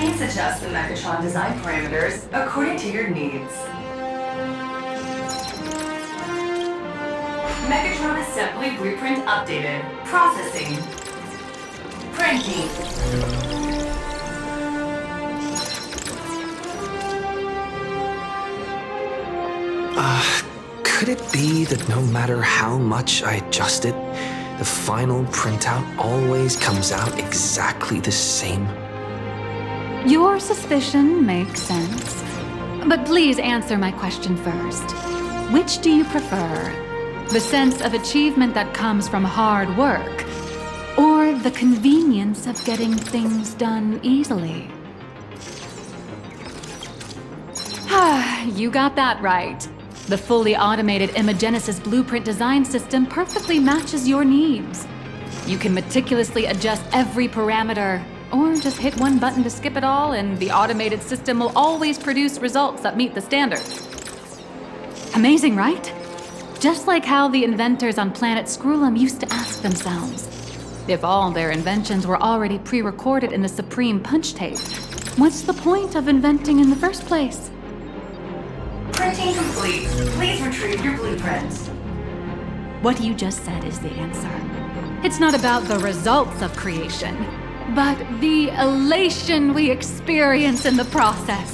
Please adjust the Megatron design parameters according to your needs. Megatron assembly blueprint updated. Processing. Printing. Could it be that no matter how much I adjust it, the final printout always comes out exactly the same? Your suspicion makes sense. But please answer my question first. Which do you prefer? The sense of achievement that comes from hard work, or the convenience of getting things done easily? You got that right. The fully automated Imogenesis blueprint design system perfectly matches your needs. You can meticulously adjust every parameter, or just hit one button to skip it all, and the automated system will always produce results that meet the standards. Amazing, right? Just like how the inventors on planet Skrullum used to ask themselves, if all their inventions were already pre-recorded in the Supreme Punch Tape, what's the point of inventing in the first place? Printing complete. Please retrieve your blueprints. What you just said is the answer. It's not about the results of creation, but the elation we experience in the process.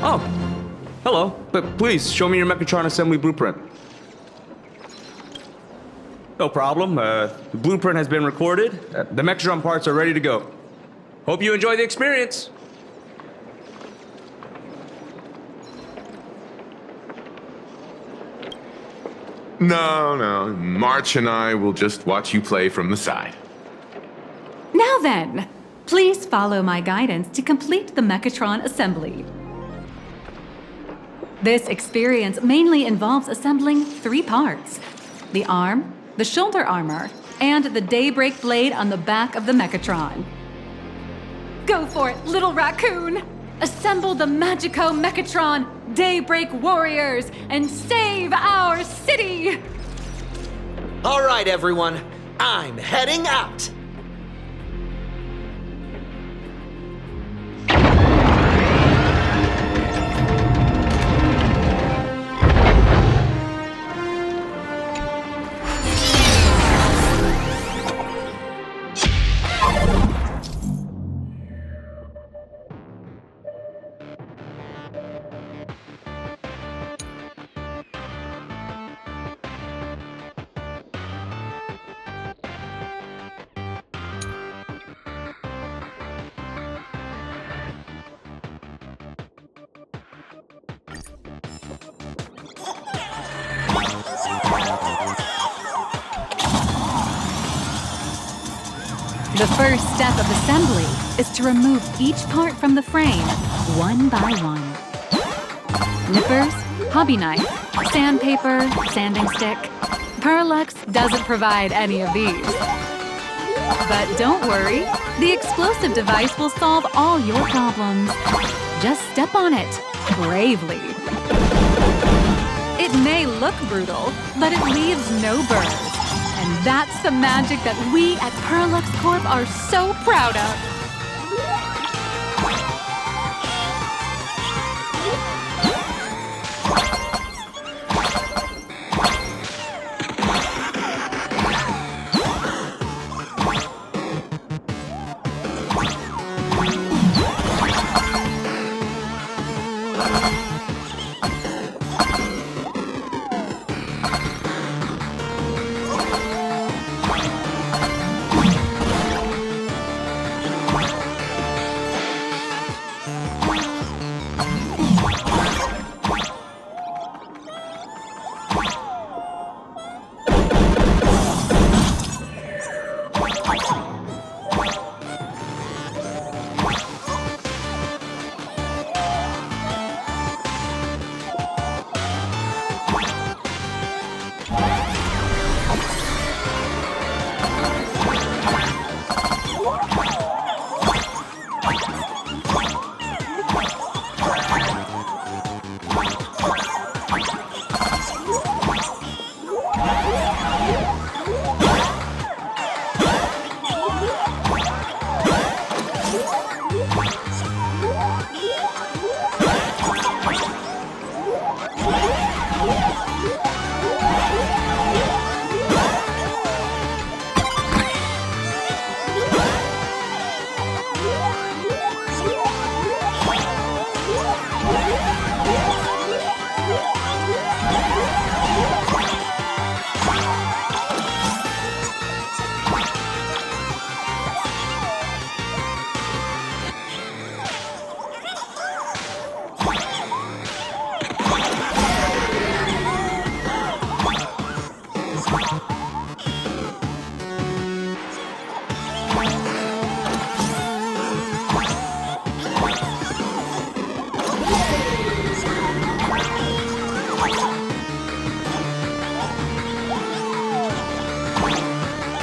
Oh, hello. But please, show me your Megatron assembly blueprint. No problem. The blueprint has been recorded. The Megatron parts are ready to go. Hope you enjoy the experience. No. March and I will just watch you play from the side. Now then, please follow my guidance to complete the Megatron assembly. This experience mainly involves assembling 3 parts: the arm, the shoulder armor, and the Daybreak blade on the back of the Megatron. Go for it, little raccoon! Assemble the Magico Megatron Daybreak warriors and save our city! All right, everyone, I'm heading out! The first step of assembly is to remove each part from the frame, one by one. Nippers, hobby knife, sandpaper, sanding stick. Parallax doesn't provide any of these. But don't worry, the explosive device will solve all your problems. Just step on it, bravely. It may look brutal, but it leaves no burns. And that's the magic that we at Parallax Corp are so proud of.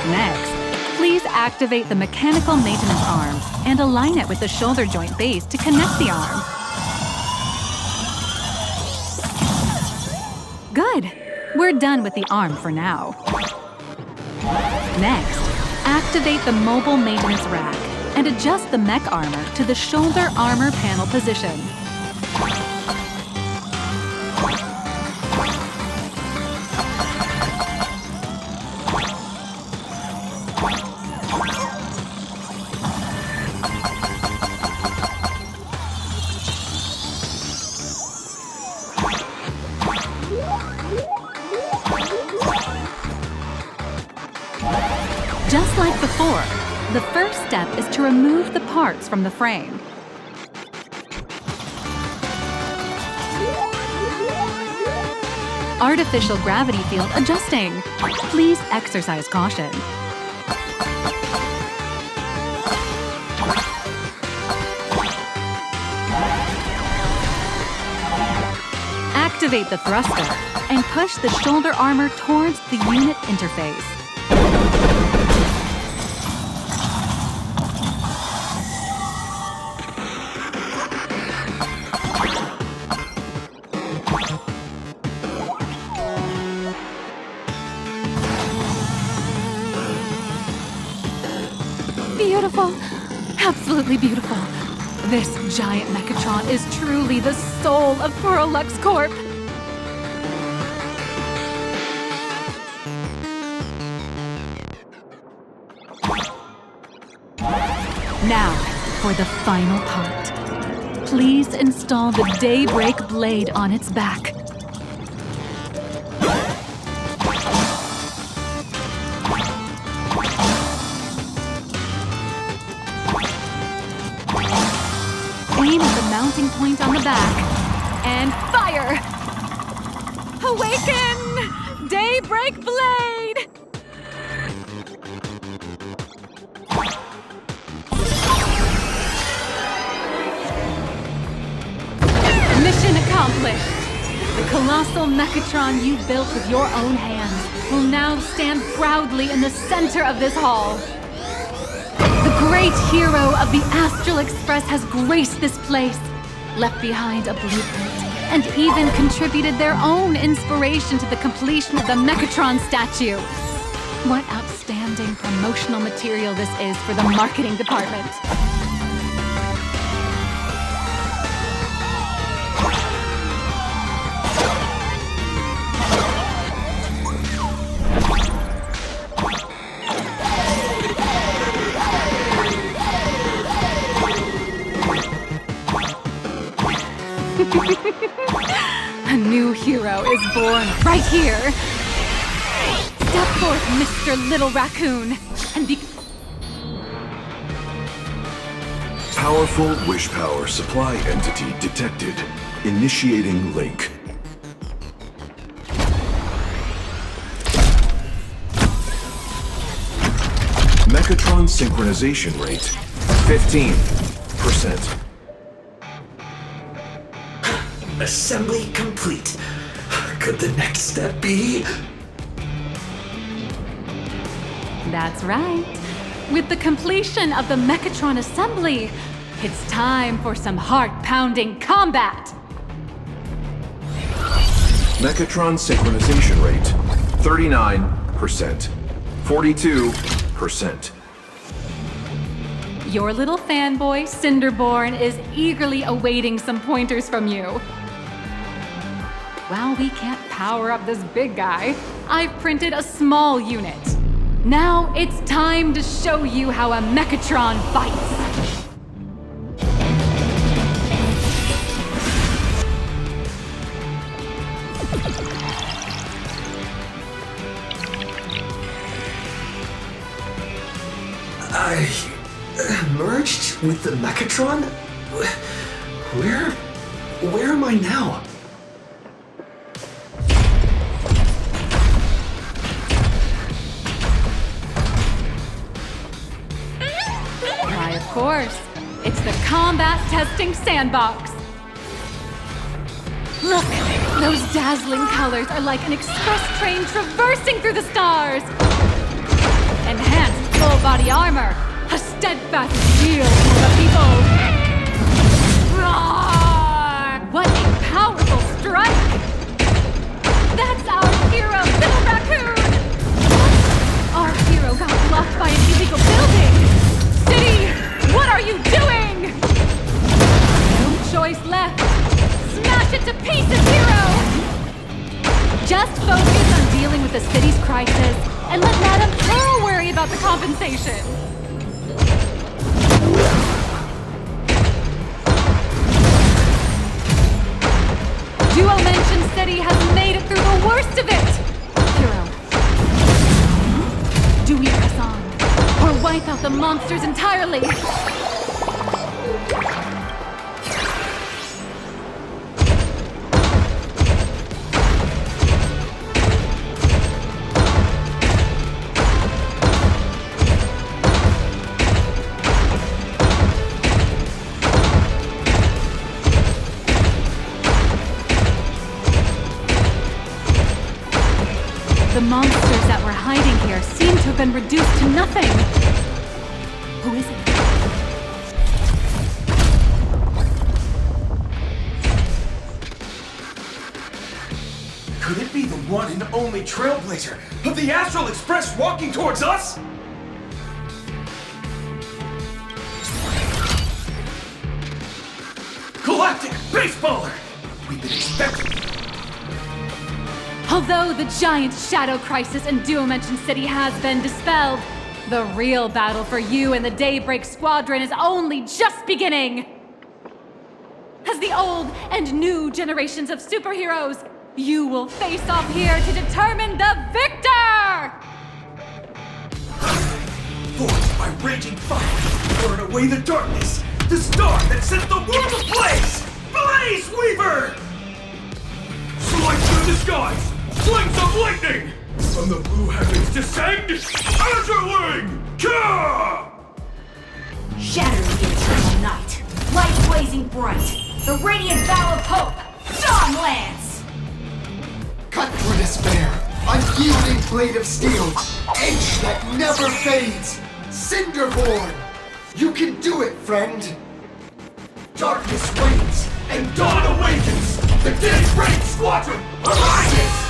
Next, please activate the mechanical maintenance arm and align it with the shoulder joint base to connect the arm. Good. We're done with the arm for now. Next, activate the mobile maintenance rack and adjust the mech armor to the shoulder armor panel position. Just like before, the first step is to remove the parts from the frame. Artificial gravity field adjusting. Please exercise caution. Activate the thruster and push the shoulder armor towards the unit interface. Beautiful. Absolutely beautiful. This giant Mechatron is truly the soul of Lux Corp. Now, for the final part. Please install the Daybreak blade on its back. Aim at the mounting point on the back, and fire! Awaken! Daybreak blade! Mission accomplished! The colossal Mechatron you built with your own hands will now stand proudly in the center of this hall. The great hero of the Astral Express has graced this place, left behind a blueprint, and even contributed their own inspiration to the completion of the Mechatron statue. What outstanding promotional material this is for the marketing department. A new hero is born right here. Step forth, Mr. Little Raccoon, and be... Powerful wish power supply entity detected. Initiating link. Mechatron synchronization rate 15%. Assembly complete. Could the next step be? That's right. With the completion of the Mechatron assembly, it's time for some heart-pounding combat! Mechatron synchronization rate 39%. 42%. Your little fanboy, Cinderborn, is eagerly awaiting some pointers from you. While we can't power up this big guy, I've printed a small unit. Now it's time to show you how a Mechatron fights. I merged with the Mechatron? Where am I now? Why, of course. It's the combat testing sandbox. Look, those dazzling colors are like an express train traversing through the stars. Enhanced full-body armor, a steadfast shield for the people. Roar! What a powerful strike! That's our hero, Little Raccoon! Our hero got blocked by an illegal building! City, what are you doing? No choice left. Smash it to pieces, hero! Just focus on dealing with the city's crisis and let Madame Pearl worry about the compensation. Duo Mention City has made it through the worst of it! Hero, do we press on, or wipe out the monsters entirely? The monsters that were hiding here seem to have been reduced to nothing. Who is it? Could it be the one and only Trailblazer of the Astral Express walking towards us? Galactic Baseballer! We've been expecting you. Although the giant shadow crisis in Duo Mention City has been dispelled, the real battle for you and the Daybreak Squadron is only just beginning! As the old and new generations of superheroes, you will face off here to determine the victor! Forged by raging fire, burn away the darkness, the star that set the world ablaze! Blaze Weaver! Select the skies! Flings of lightning! From the blue heavens descend, Azurling! Ka! Shatter the eternal night. Light blazing bright. The radiant vow of hope. Dawn Lance! Cut through despair. Unyielding blade of steel. Edge that never fades. Cinderborn. You can do it, friend. Darkness wanes, and dawn awakens! The Daybreak Squadron arises!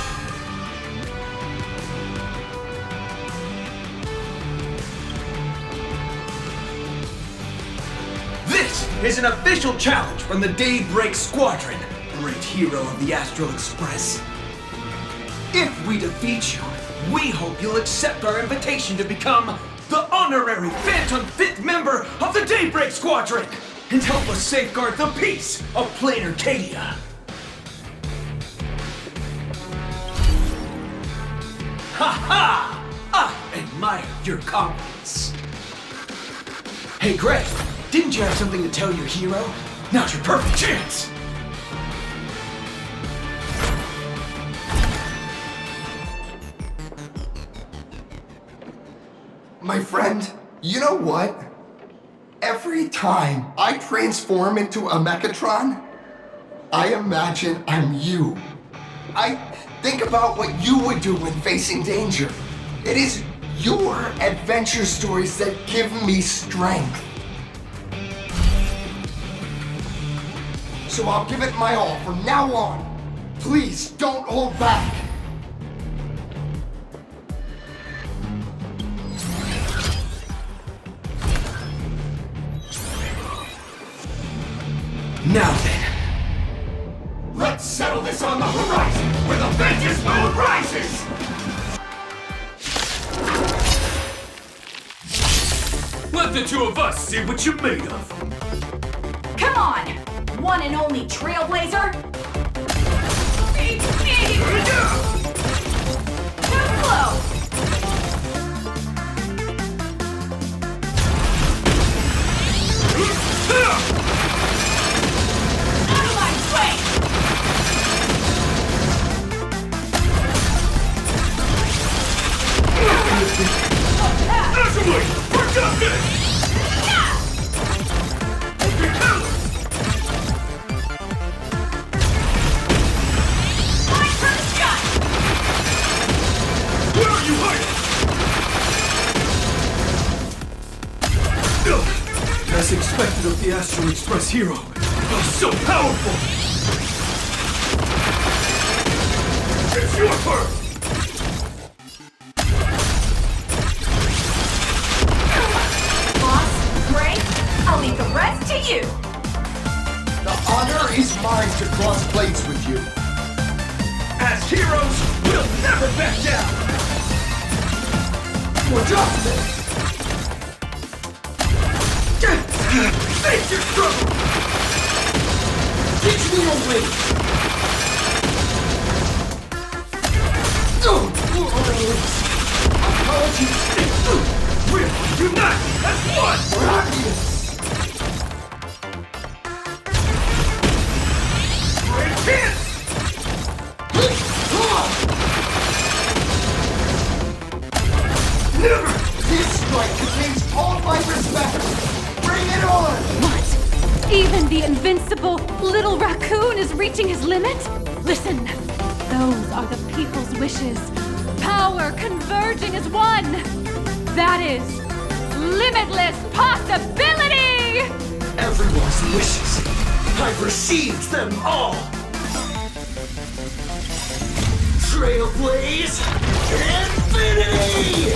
This is an official challenge from the Daybreak Squadron, great hero of the Astral Express. If we defeat you, we hope you'll accept our invitation to become the honorary Phantom 5th member of the Daybreak Squadron and help us safeguard the peace of Plain Arcadia. Ha ha! I admire your confidence. Hey Greg, didn't you have something to tell your hero? Now's your perfect chance! My friend, you know what? Every time I transform into a Mechatron, I imagine I'm you. I think about what you would do when facing danger. It is your adventure stories that give me strength. So I'll give it my all from now on. Please don't hold back. Now then, let's settle this on the horizon, where the vengeance moon rises! Let the two of us see what you're made of. Come on! One and only Trailblazer! Too slow! Out of my way! Ashveil, for justice! Express hero! So powerful! It's your turn! Boss, Gray, I'll leave the rest to you. The honor is mine to cross blades with you. As heroes, we'll never back down! For justice! Face your struggle! Teach me your way! Apologies! We'll unite as one! Obvious! Great chance! Never! This strike contains all my respect! Bring it on! What? Even the invincible little raccoon is reaching his limit? Listen, those are the people's wishes. Power converging as one. That is limitless possibility! Everyone's wishes. I've received them all. Trailblaze Infinity!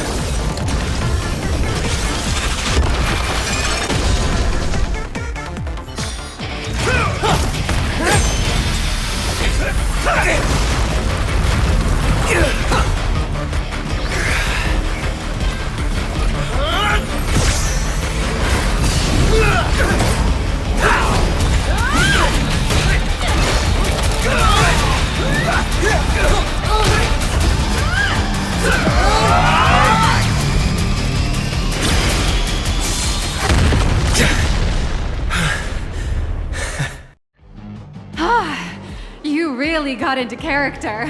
You really got into character.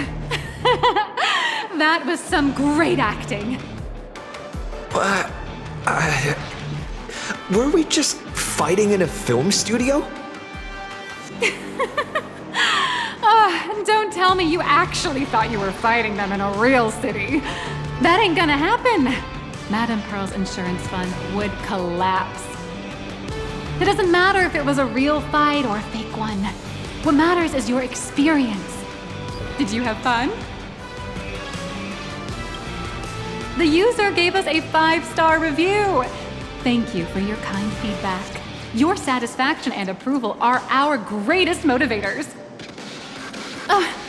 That was some great acting. Were we just fighting in a film studio? Don't tell me you actually thought you were fighting them in a real city. That ain't gonna happen. Madame Pearl's insurance fund would collapse. It doesn't matter if it was a real fight or a fake one. What matters is your experience. Did you have fun? The user gave us a 5-star review. Thank you for your kind feedback. Your satisfaction and approval are our greatest motivators.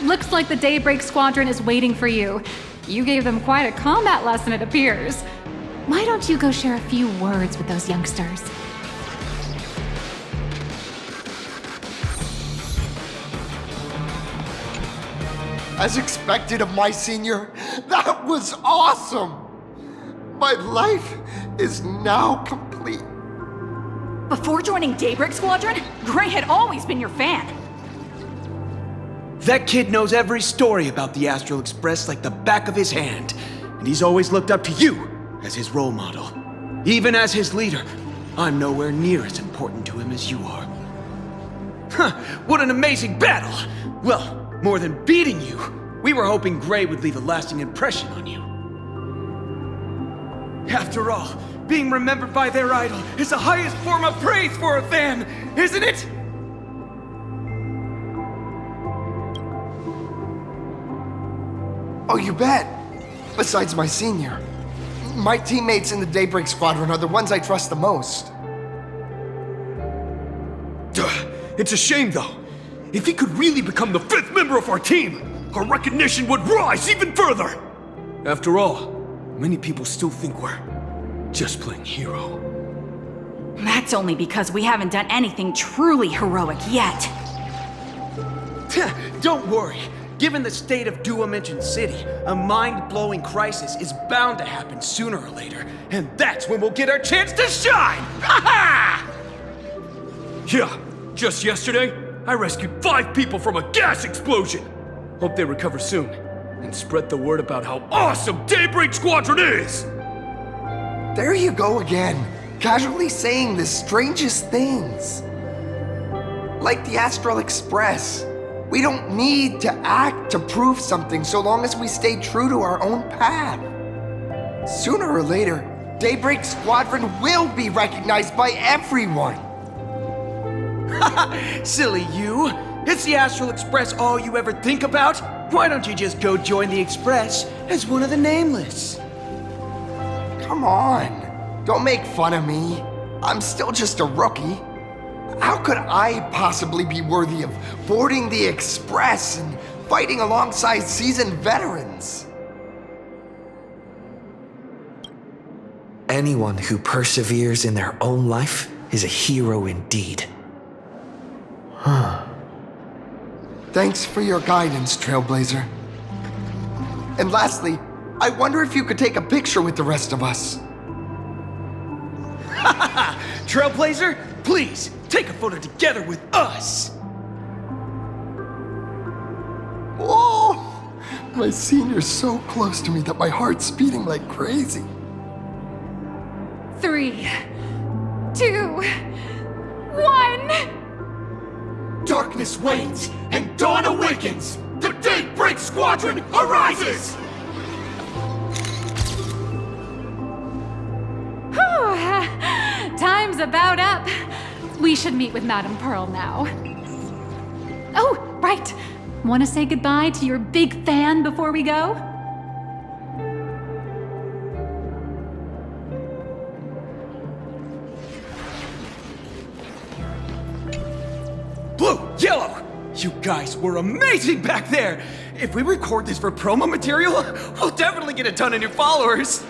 Looks like the Daybreak Squadron is waiting for you. You gave them quite a combat lesson, it appears. Why don't you go share a few words with those youngsters? As expected of my senior, that was awesome! My life is now complete. Before joining Daybreak Squadron, Gray had always been your fan. That kid knows every story about the Astral Express like the back of his hand, and he's always looked up to you as his role model. Even as his leader, I'm nowhere near as important to him as you are. Huh, what an amazing battle! Well, more than beating you, we were hoping Gray would leave a lasting impression on you. After all, being remembered by their idol is the highest form of praise for a fan, isn't it? Oh, you bet. Besides my senior, my teammates in the Daybreak Squadron are the ones I trust the most. It's a shame, though. If he could really become the 5th member of our team, our recognition would rise even further. After all, many people still think we're just playing hero. That's only because we haven't done anything truly heroic yet. Don't worry. Given the state of Duo-Mention City, a mind-blowing crisis is bound to happen sooner or later, and that's when we'll get our chance to shine! Ha ha! Yeah, just yesterday, I rescued 5 people from a gas explosion! Hope they recover soon, and spread the word about how awesome Daybreak Squadron is! There you go again, casually saying the strangest things. Like the Astral Express. We don't need to act to prove something so long as we stay true to our own path. Sooner or later, Daybreak Squadron will be recognized by everyone. Silly you. Is the Astral Express all you ever think about? Why don't you just go join the Express as one of the Nameless? Come on. Don't make fun of me. I'm still just a rookie. How could I possibly be worthy of boarding the Express and fighting alongside seasoned veterans? Anyone who perseveres in their own life is a hero indeed. Thanks for your guidance, Trailblazer. And lastly, I wonder if you could take a picture with the rest of us. Trailblazer, please take a photo together with us. Oh, my senior's so close to me that my heart's beating like crazy. 3, 2, 1. Darkness wanes and dawn awakens. The Daybreak Squadron arises. Whew, time's about up. We should meet with Madame Pearl now. Oh, right. Want to say goodbye to your big fan before we go? Blue, yellow, you guys were amazing back there. If we record this for promo material, we'll definitely get a ton of new followers.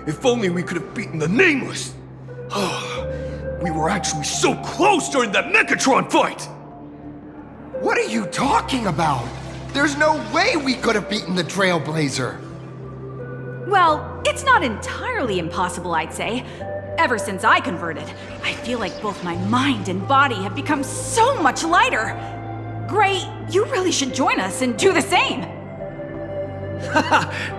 If only we could have beaten the Nameless. We were actually so close during that Megatron fight. What are you talking about? There's no way we could have beaten the Trailblazer. Well, it's not entirely impossible, I'd say. Ever since I converted, I feel like both my mind and body have become so much lighter. Gray, you really should join us and do the same.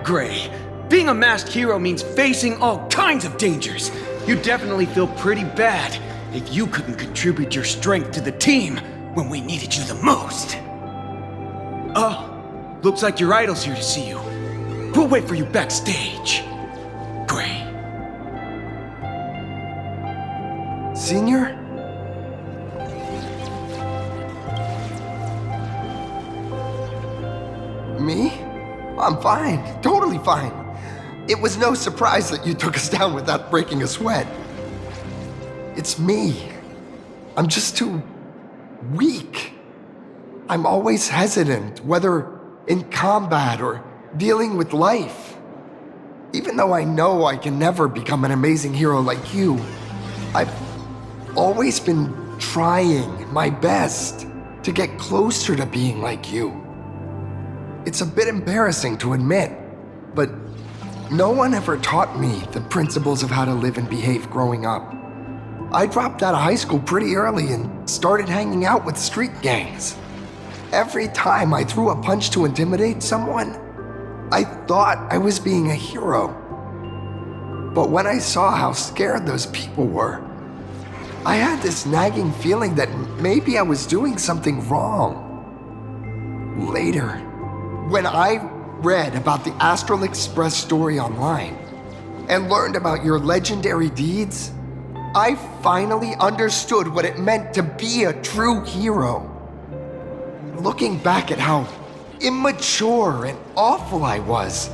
Gray, being a masked hero means facing all kinds of dangers. You definitely feel pretty bad if you couldn't contribute your strength to the team when we needed you the most. Oh, looks like your idol's here to see you. We'll wait for you backstage. Gray. Senior? Me? I'm fine, totally fine. It was no surprise that you took us down without breaking a sweat. It's me. I'm just too weak. I'm always hesitant, whether in combat or dealing with life. Even though I know I can never become an amazing hero like you, I've always been trying my best to get closer to being like you. It's a bit embarrassing to admit, but no one ever taught me the principles of how to live and behave growing up. I dropped out of high school pretty early and started hanging out with street gangs. Every time I threw a punch to intimidate someone, I thought I was being a hero. But when I saw how scared those people were, I had this nagging feeling that maybe I was doing something wrong. Later, when I read about the Astral Express story online and learned about your legendary deeds, I finally understood what it meant to be a true hero. Looking back at how immature and awful I was,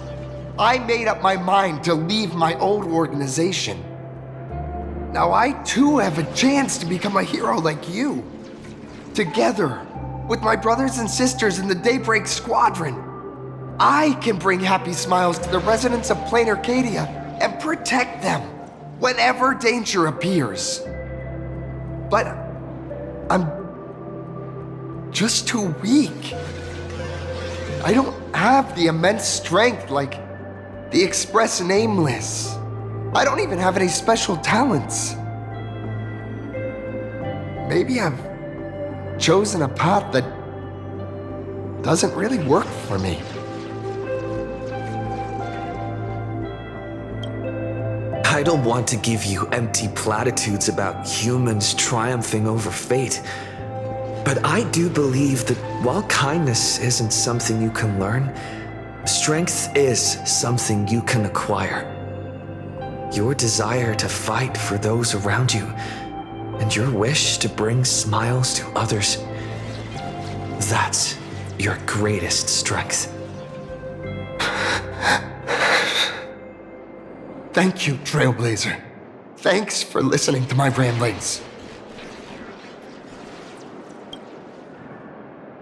I made up my mind to leave my old organization. Now I too have a chance to become a hero like you. Together, with my brothers and sisters in the Daybreak Squadron, I can bring happy smiles to the residents of Plain Arcadia and protect them whenever danger appears. But I'm just too weak. I don't have the immense strength like the Express Nameless. I don't even have any special talents. Maybe I've chosen a path that doesn't really work for me. I don't want to give you empty platitudes about humans triumphing over fate, but I do believe that while kindness isn't something you can learn, strength is something you can acquire. your desire to fight for those around you, and your wish to bring smiles to others, that's your greatest strength. Thank you, Trailblazer. Thanks for listening to my ramblings.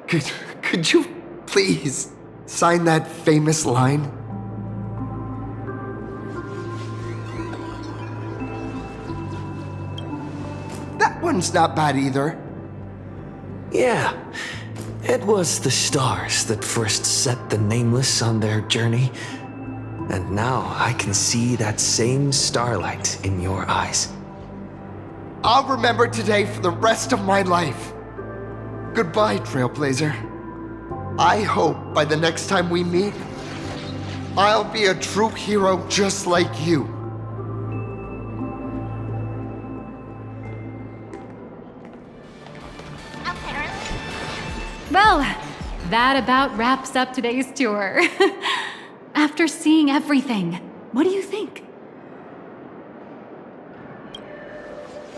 Could you please sign that famous line? That one's not bad either. Yeah, it was the stars that first set the Nameless on their journey. And now I can see that same starlight in your eyes. I'll remember today for the rest of my life. Goodbye, Trailblazer. I hope by the next time we meet, I'll be a true hero just like you. Well, that about wraps up today's tour. After seeing everything, what do you think?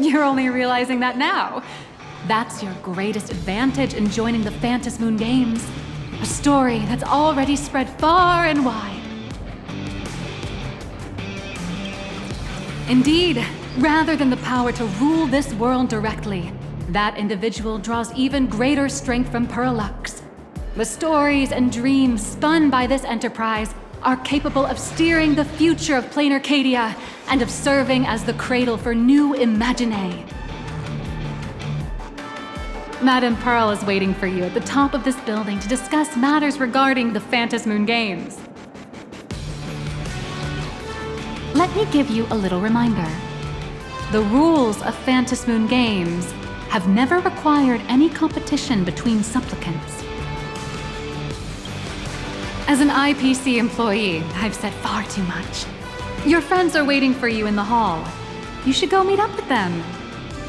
You're only realizing that now. That's your greatest advantage in joining the Phantasmoon Games. A story that's already spread far and wide. Indeed, rather than the power to rule this world directly, that individual draws even greater strength from Parallax. The stories and dreams spun by this enterprise are capable of steering the future of Plain Arcadia and of serving as the cradle for new imaginae. Madame Pearl is waiting for you at the top of this building to discuss matters regarding the Phantasmoon Games. Let me give you a little reminder. The rules of Phantasmoon Games have never required any competition between supplicants. As an IPC employee, I've said far too much. Your friends are waiting for you in the hall. You should go meet up with them.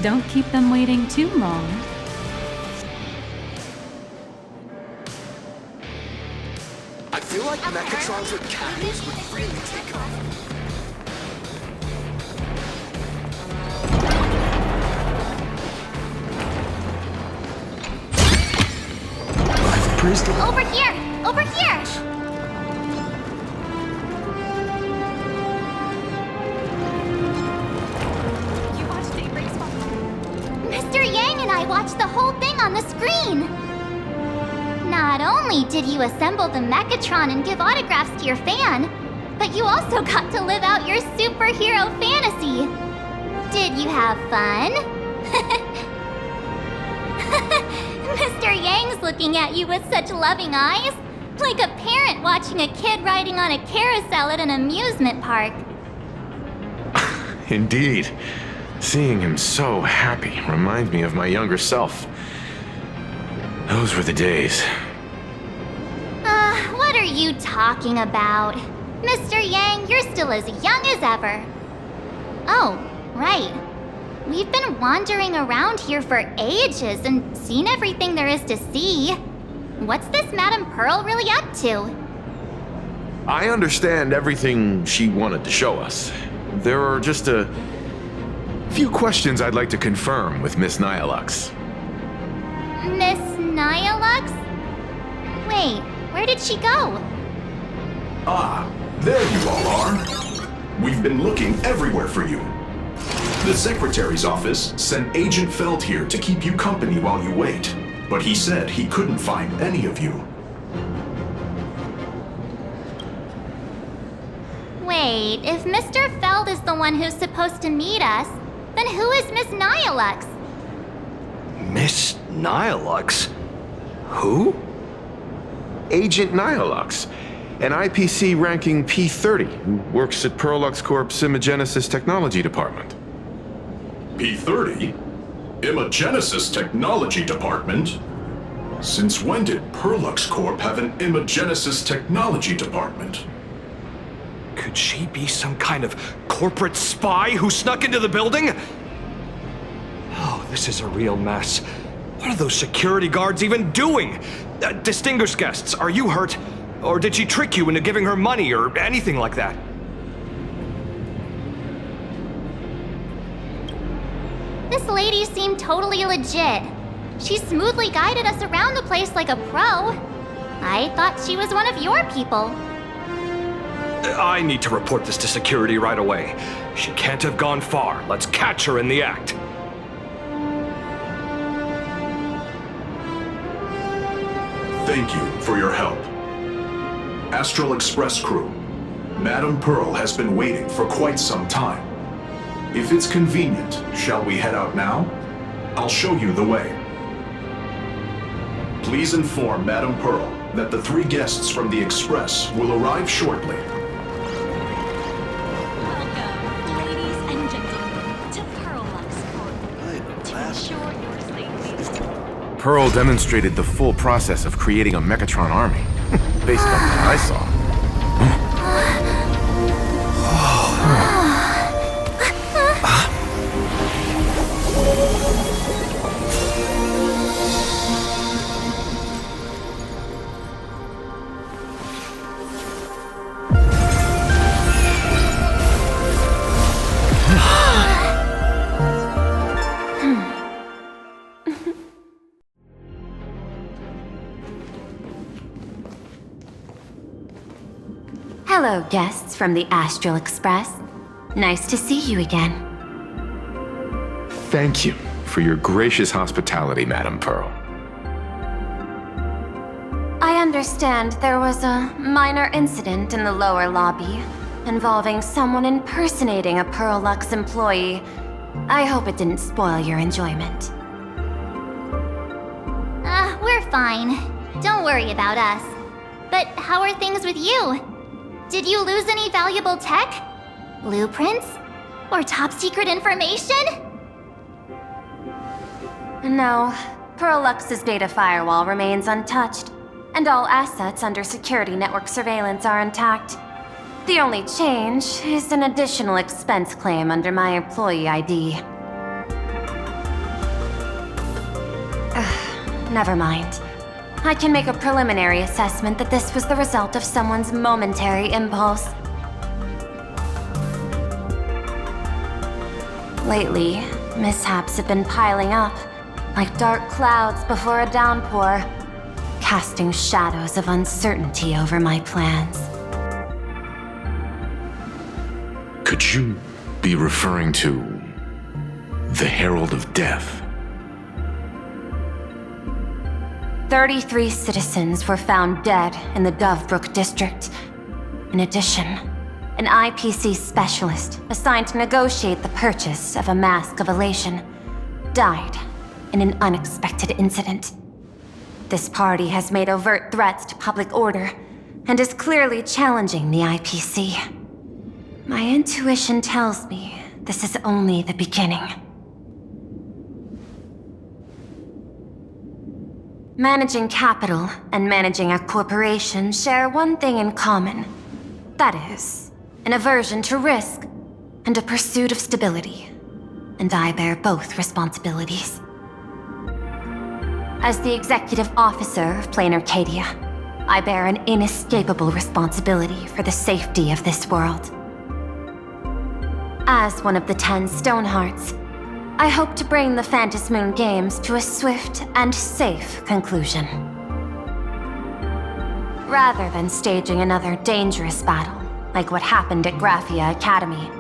Don't keep them waiting too long. I feel like Mechatrons with cactus would really take off. I've praised it. Over here! Over here! You watched Daybreak? Mr. Yang and I watched the whole thing on the screen! Not only did you assemble the Mechatron and give autographs to your fan, but you also got to live out your superhero fantasy. Did you have fun? Mr. Yang's looking at you with such loving eyes, like a parent watching a kid riding on a carousel at an amusement park. Indeed. Seeing him so happy reminds me of my younger self. Those were the days. What are you talking about? Mr. Yang, you're still as young as ever. Oh, right. We've been wandering around here for ages and seen everything there is to see. What's this Madame Pearl really up to? I understand everything she wanted to show us. There are just a few questions I'd like to confirm with Miss Nihilux. Miss Nihilux? Wait, where did she go? Ah, there you all are. We've been looking everywhere for you. The Secretary's office sent Agent Feld here to keep you company while you wait, but he said he couldn't find any of you. Wait, if Mr. Feld is the one who's supposed to meet us, then who is Miss Nihilux? Miss Nihilux? Who? Agent Nihilux, an IPC ranking P30 who works at Parallax Corp's Imagenesis Technology Department. P30? Imagenesis Technology Department? Since when did Parallax Corp have an Imagenesis Technology Department? Could she be some kind of corporate spy who snuck into the building? Oh, this is a real mess. What are those security guards even doing? Distinguished guests, are you hurt? Or did she trick you into giving her money or anything like that? This lady seemed totally legit. She smoothly guided us around the place like a pro. I thought she was one of your people. I need to report this to security right away. She can't have gone far. Let's catch her in the act. Thank you for your help. Astral Express crew, Madame Pearl has been waiting for quite some time. If it's convenient, shall we head out now? I'll show you the way. Please inform Madame Pearl that the 3 guests from the Express will arrive shortly. Welcome, ladies and gentlemen, to Pearlux Port. To ensure your safety. Pearl demonstrated the full process of creating a Mechatron army, based on what I saw. Hello, guests from the Astral Express. Nice to see you again. Thank you for your gracious hospitality, Madame Pearl. I understand there was a minor incident in the lower lobby involving someone impersonating a Pearlux employee. I hope it didn't spoil your enjoyment. We're fine. Don't worry about us. But how are things with you? Did you lose any valuable tech? Blueprints? Or top-secret information? No, Pearlux's data firewall remains untouched, and all assets under security network surveillance are intact. The only change is an additional expense claim under my employee ID. Never mind. I can make a preliminary assessment that this was the result of someone's momentary impulse. Lately, mishaps have been piling up, like dark clouds before a downpour, casting shadows of uncertainty over my plans. Could you be referring to the Herald of Death? 33 citizens were found dead in the Dovebrook district. In addition, an IPC specialist assigned to negotiate the purchase of a Mask of Elation died in an unexpected incident. This party has made overt threats to public order and is clearly challenging the IPC. My intuition tells me this is only the beginning. Managing capital and managing a corporation share one thing in common. That is, an aversion to risk and a pursuit of stability. And I bear both responsibilities. As the executive officer of Plain Arcadia, I bear an inescapable responsibility for the safety of this world. As one of the 10 Stonehearts, I hope to bring the Phantasmoon Games to a swift and safe conclusion. Rather than staging another dangerous battle, like what happened at Graphia Academy,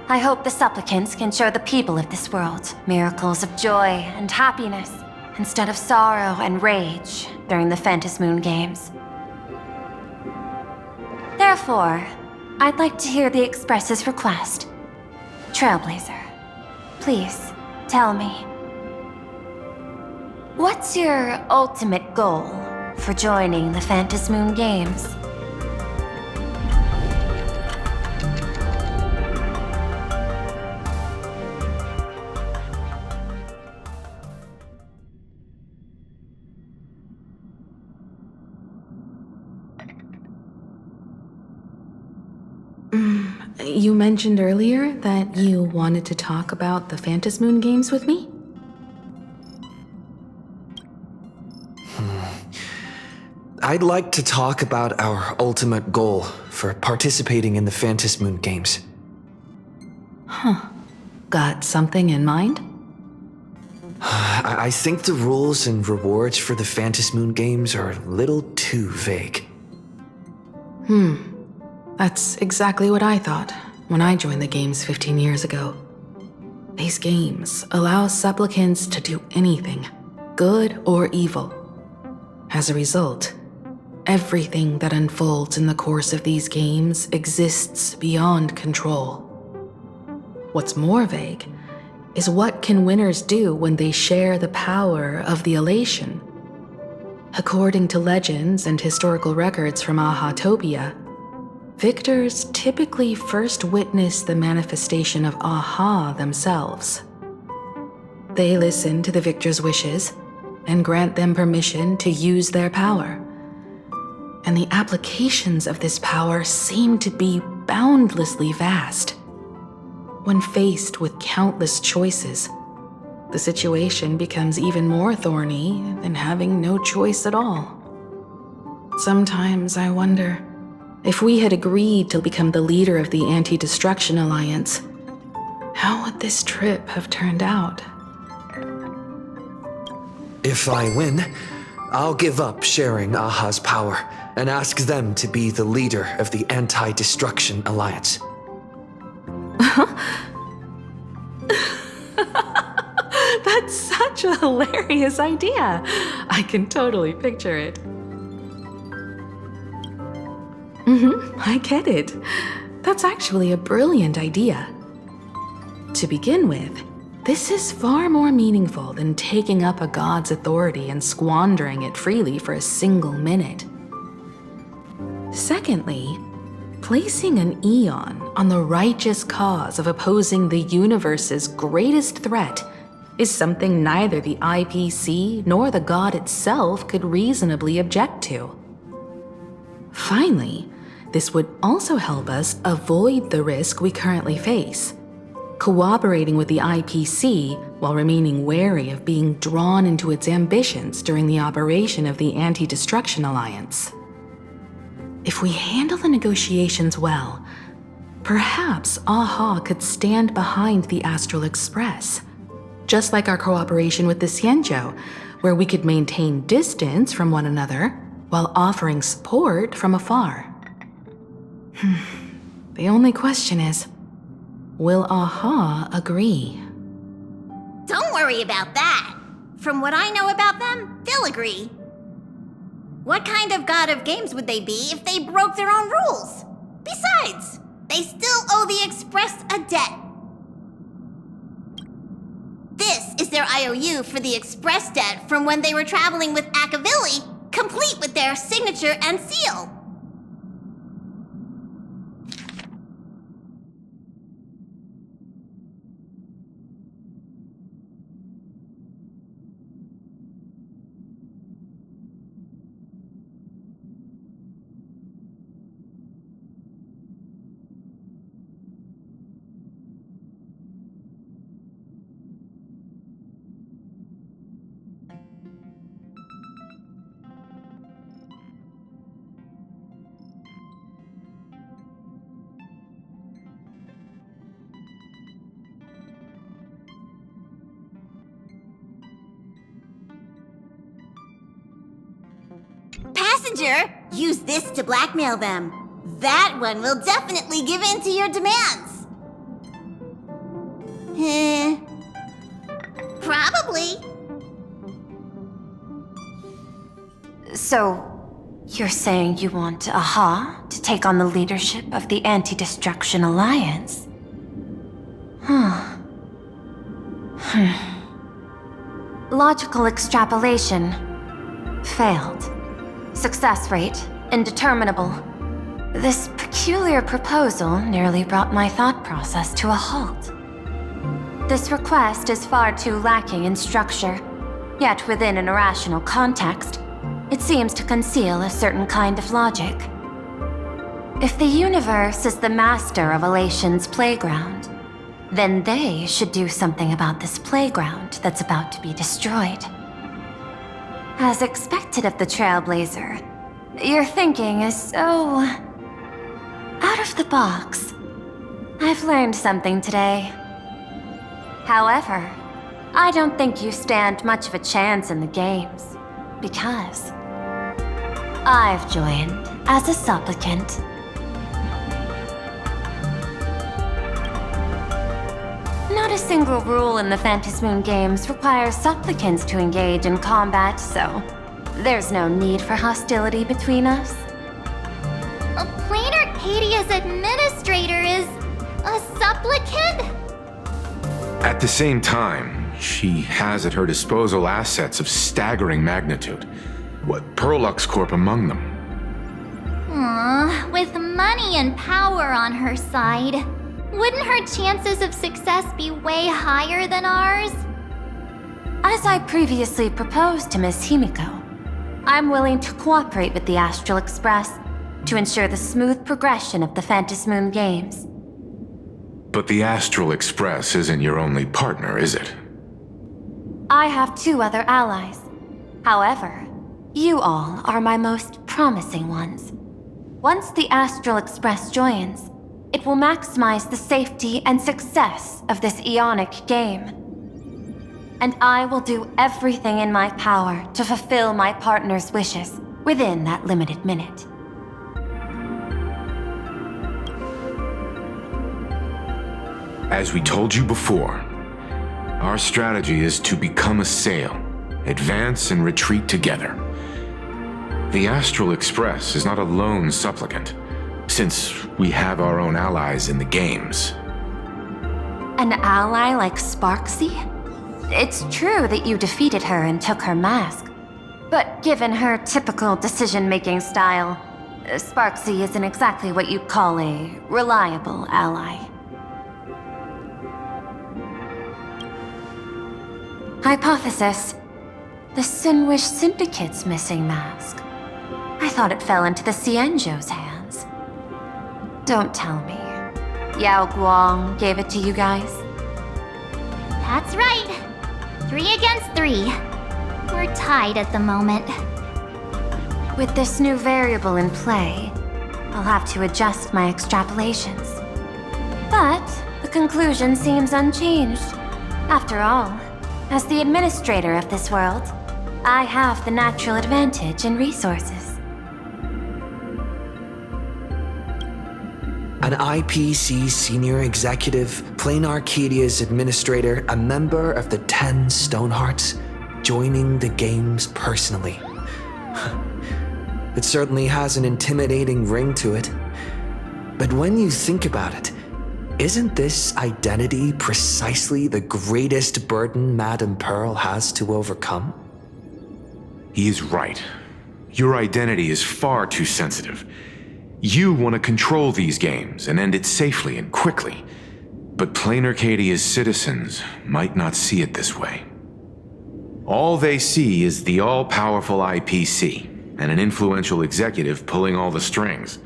I hope the supplicants can show the people of this world miracles of joy and happiness, instead of sorrow and rage during the Phantasmoon Games. Therefore, I'd like to hear the Express's request. Trailblazer, please, tell me. What's your ultimate goal for joining the Phantasmoon Games? You mentioned earlier that you wanted to talk about the Phantasmoon Games with me? I'd like to talk about our ultimate goal for participating in the Phantasmoon Games. Huh. Got something in mind? I think the rules and rewards for the Phantom Moon games are a little too vague. That's exactly what I thought when I joined the games 15 years ago. These games allow supplicants to do anything, good or evil. As a result, everything that unfolds in the course of these games exists beyond control. What's more vague is what can winners do when they share the power of the elation. According to legends and historical records from Ahatopia, victors typically first witness the manifestation of Aha themselves. They listen to the victor's wishes and grant them permission to use their power. And the applications of this power seem to be boundlessly vast. When faced with countless choices, the situation becomes even more thorny than having no choice at all. Sometimes I wonder, if we had agreed to become the leader of the Anti-Destruction Alliance, how would this trip have turned out? If I win, I'll give up sharing Aha's power and ask them to be the leader of the Anti-Destruction Alliance. That's such a hilarious idea. I can totally picture it. I get it. That's actually a brilliant idea. To begin with, this is far more meaningful than taking up a god's authority and squandering it freely for a single minute. Secondly, placing an Eon on the righteous cause of opposing the universe's greatest threat is something neither the IPC nor the god itself could reasonably object to. Finally, this would also help us avoid the risk we currently face, cooperating with the IPC while remaining wary of being drawn into its ambitions during the operation of the Anti-Destruction Alliance. If we handle the negotiations well, perhaps Aha could stand behind the Astral Express, just like our cooperation with the Xianzhou, where we could maintain distance from one another while offering support from afar. The only question is, will Aha agree? Don't worry about that. From what I know about them, they'll agree. What kind of god of games would they be if they broke their own rules? Besides, they still owe the Express a debt. This is their IOU for the Express debt from when they were traveling with Ashveil, complete with their signature and seal. Passenger, use this to blackmail them. That one will definitely give in to your demands. Probably. So, you're saying you want Aha to take on the leadership of the Anti-Destruction Alliance? Logical extrapolation. Failed. Success rate indeterminable. This peculiar proposal nearly brought my thought process to a halt. This request is far too lacking in structure, yet within an irrational context, it seems to conceal a certain kind of logic. If the universe is the master of Elation's playground, then they should do something about this playground that's about to be destroyed. As expected of the Trailblazer, your thinking is so out of the box. I've learned something today. However, I don't think you stand much of a chance in the games, because I've joined as a supplicant. Not a single rule in the Phantasmoon games requires supplicants to engage in combat, so there's no need for hostility between us. Plain Arcadia's administrator is a supplicant? At the same time, she has at her disposal assets of staggering magnitude. What Perlux Corp among them. With money and power on her side, wouldn't her chances of success be way higher than ours? As I previously proposed to Miss Himiko, I'm willing to cooperate with the Astral Express to ensure the smooth progression of the Phantasmoon games. But the Astral Express isn't your only partner, is it? I have 2 other allies. However, you all are my most promising ones. Once the Astral Express joins, it will maximize the safety and success of this Ionic game. And I will do everything in my power to fulfill my partner's wishes within that limited minute. As we told you before, our strategy is to become a sail, advance and retreat together. The Astral Express is not a lone supplicant, since we have our own allies in the games. An ally like Sparksy? It's true that you defeated her and took her mask, but given her typical decision-making style, Sparksy isn't exactly what you'd call a reliable ally. Hypothesis. The Sinwish Syndicate's missing mask. I thought it fell into the Cienjo's hands. Don't tell me. Yao Guang gave it to you guys? That's right. 3 against 3. We're tied at the moment. With this new variable in play, I'll have to adjust my extrapolations. But the conclusion seems unchanged. After all, as the administrator of this world, I have the natural advantage in resources. An IPC senior executive, Plain Arcadia's administrator, a member of the 10 Stonehearts, joining the games personally. It certainly has an intimidating ring to it. But when you think about it, isn't this identity precisely the greatest burden Madame Pearl has to overcome? He is right. Your identity is far too sensitive. You want to control these games and end it safely and quickly. But Plain Arcadia's citizens might not see it this way. All they see is the all-powerful IPC and an influential executive pulling all the strings.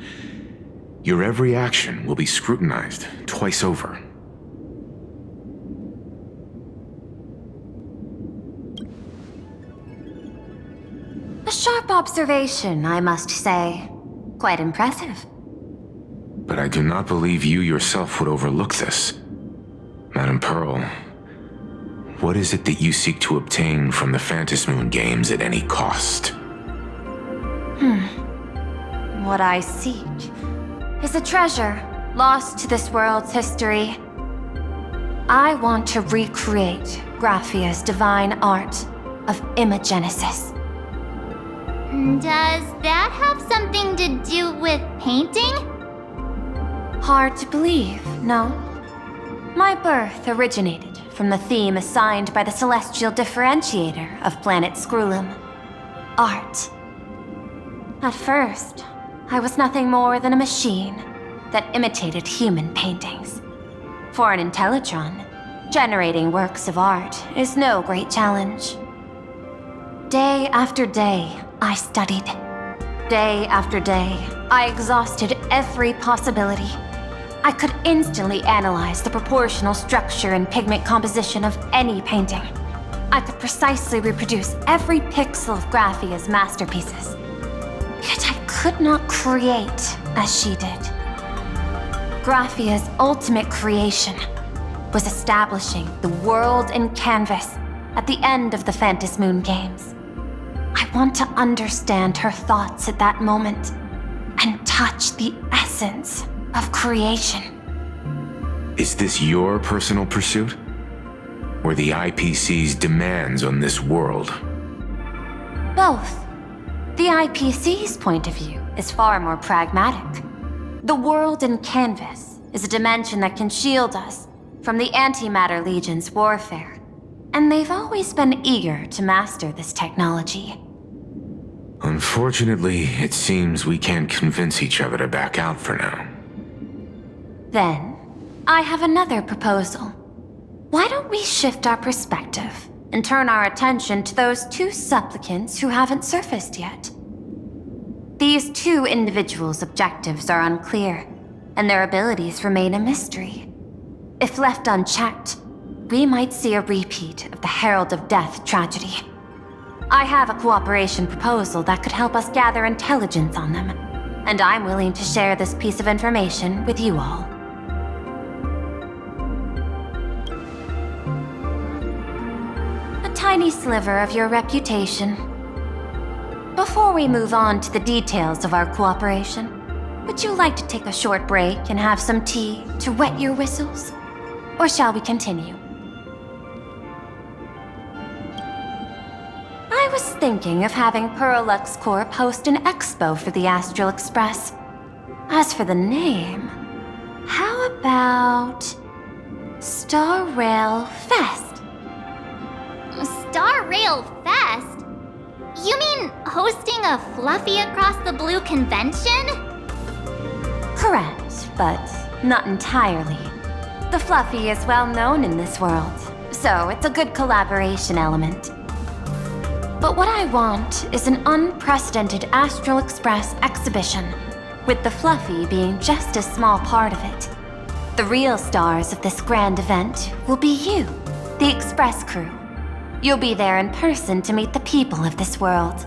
Your every action will be scrutinized twice over. A sharp observation, I must say. Quite impressive. But I do not believe you yourself would overlook this. Madame Pearl, what is it that you seek to obtain from the Phantasmoon games at any cost? What I seek is a treasure lost to this world's history. I want to recreate Graphia's divine art of imagenesis. Does that have something to do with painting? Hard to believe, no? My birth originated from the theme assigned by the celestial differentiator of planet Scrulum: art. At first, I was nothing more than a machine that imitated human paintings. For an Intellitron, generating works of art is no great challenge. Day after day, I studied. Day after day, I exhausted every possibility. I could instantly analyze the proportional structure and pigment composition of any painting. I could precisely reproduce every pixel of Graphia's masterpieces. Yet I could not create as she did. Graphia's ultimate creation, was establishing the world in canvas at the end of the Phantom Moon Games. I want to understand her thoughts at that moment and touch the essence of creation. Is this your personal pursuit? Or the IPC's demands on this world? Both. The IPC's point of view is far more pragmatic. The world in canvas is a dimension that can shield us from the Antimatter Legion's warfare, and they've always been eager to master this technology. Unfortunately, it seems we can't convince each other to back out for now. Then, I have another proposal. Why don't we shift our perspective and turn our attention to those two supplicants who haven't surfaced yet? These two individuals' objectives are unclear, and their abilities remain a mystery. If left unchecked, we might see a repeat of the Herald of Death tragedy. I have a cooperation proposal that could help us gather intelligence on them, and I'm willing to share this piece of information with you all. A tiny sliver of your reputation. Before we move on to the details of our cooperation, would you like to take a short break and have some tea to wet your whistles? Or shall we continue? I was thinking of having Perlux Corp host an expo for the Astral Express. As for the name, how about Star Rail Fest? Star Rail Fest? You mean hosting a Fluffy Across the Blue convention? Correct, but not entirely. The Fluffy is well known in this world, so it's a good collaboration element. But what I want is an unprecedented Astral Express exhibition, with the Fluffy being just a small part of it. The real stars of this grand event will be you, the Express crew. You'll be there in person to meet the people of this world.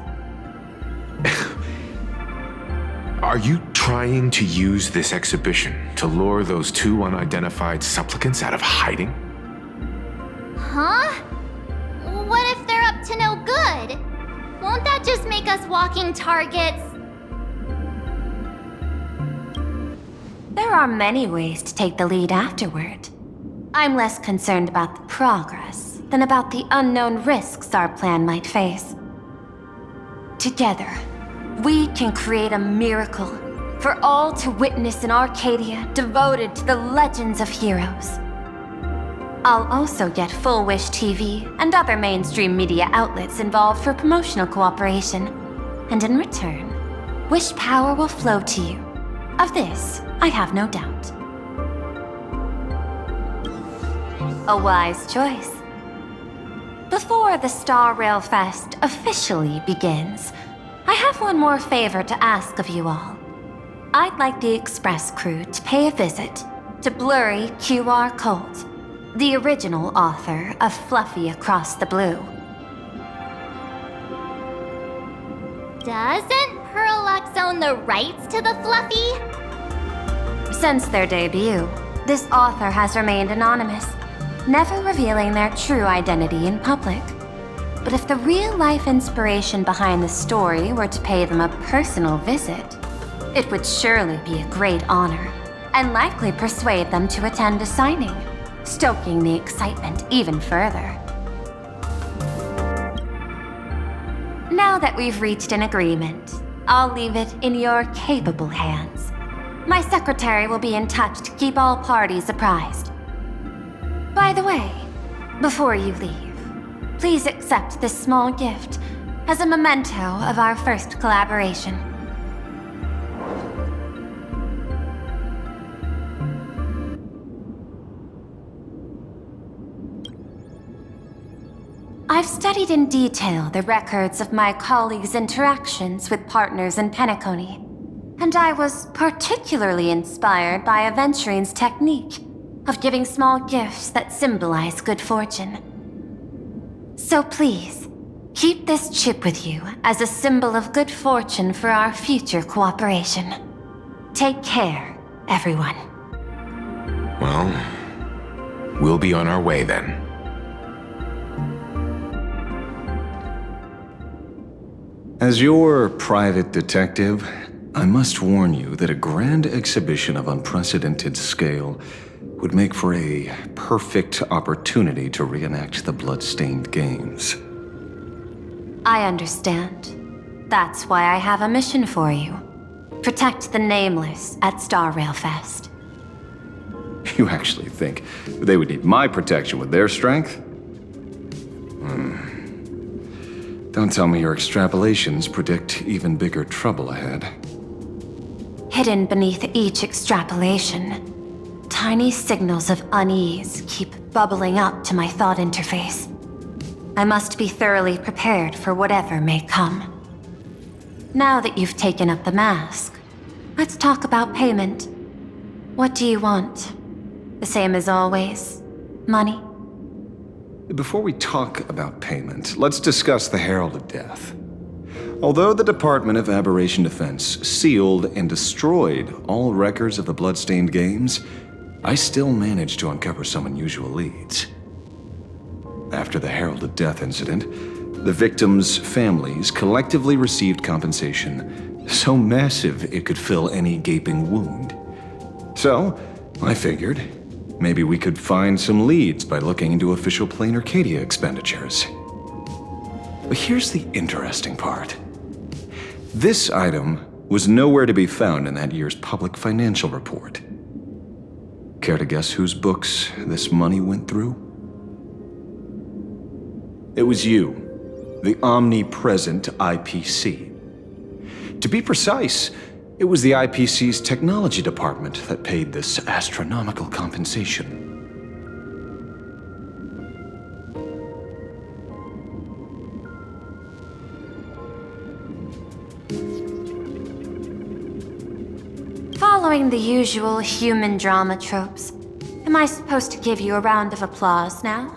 Are you trying to use this exhibition to lure those two unidentified supplicants out of hiding? Huh? What if they're up to no good? Won't that just make us walking targets? There are many ways to take the lead afterward. I'm less concerned about the progress than about the unknown risks our plan might face. Together, we can create a miracle for all to witness in Arcadia devoted to the legends of heroes. I'll also get Full Wish TV and other mainstream media outlets involved for promotional cooperation. And in return, Wish power will flow to you. Of this, I have no doubt. A wise choice. Before the Star Rail Fest officially begins, I have one more favor to ask of you all. I'd like the Express crew to pay a visit to Blurry QR Colt, the original author of Fluffy Across the Blue. Doesn't Perlux own the rights to the Fluffy? Since their debut, this author has remained anonymous, never revealing their true identity in public. But if the real-life inspiration behind the story were to pay them a personal visit, it would surely be a great honor, and likely persuade them to attend a signing, stoking the excitement even further. Now that we've reached an agreement, I'll leave it in your capable hands. My secretary will be in touch to keep all parties apprised. By the way, before you leave, please accept this small gift as a memento of our first collaboration. I've studied in detail the records of my colleagues' interactions with partners in Penacony, and I was particularly inspired by Aventurine's technique of giving small gifts that symbolize good fortune. So please, keep this chip with you as a symbol of good fortune for our future cooperation. Take care, everyone. Well, We'll be on our way then. As your private detective, I must warn you that a grand exhibition of unprecedented scale would make for a perfect opportunity to reenact the blood-stained games. I understand. That's why I have a mission for you. Protect the Nameless at Star Rail Fest. You actually think they would need my protection with their strength? Don't tell me your extrapolations predict even bigger trouble ahead. Hidden beneath each extrapolation, tiny signals of unease keep bubbling up to my thought interface. I must be thoroughly prepared for whatever may come. Now that you've taken up the mask, let's talk about payment. What do you want? The same as always? Money? Before we talk about payment, let's discuss the Herald of Death. Although the Department of Aberration Defense sealed and destroyed all records of the blood-stained games, I still managed to uncover some unusual leads. After the Herald of Death incident, the victims' families collectively received compensation so massive it could fill any gaping wound. So, I figured, maybe we could find some leads by looking into official Plain Arcadia expenditures. But here's the interesting part. This item was nowhere to be found in that year's public financial report. Care to guess whose books this money went through? It was you, the omnipresent IPC. To be precise, it was the IPC's technology department that paid this astronomical compensation. Following the usual human drama tropes, am I supposed to give you a round of applause now?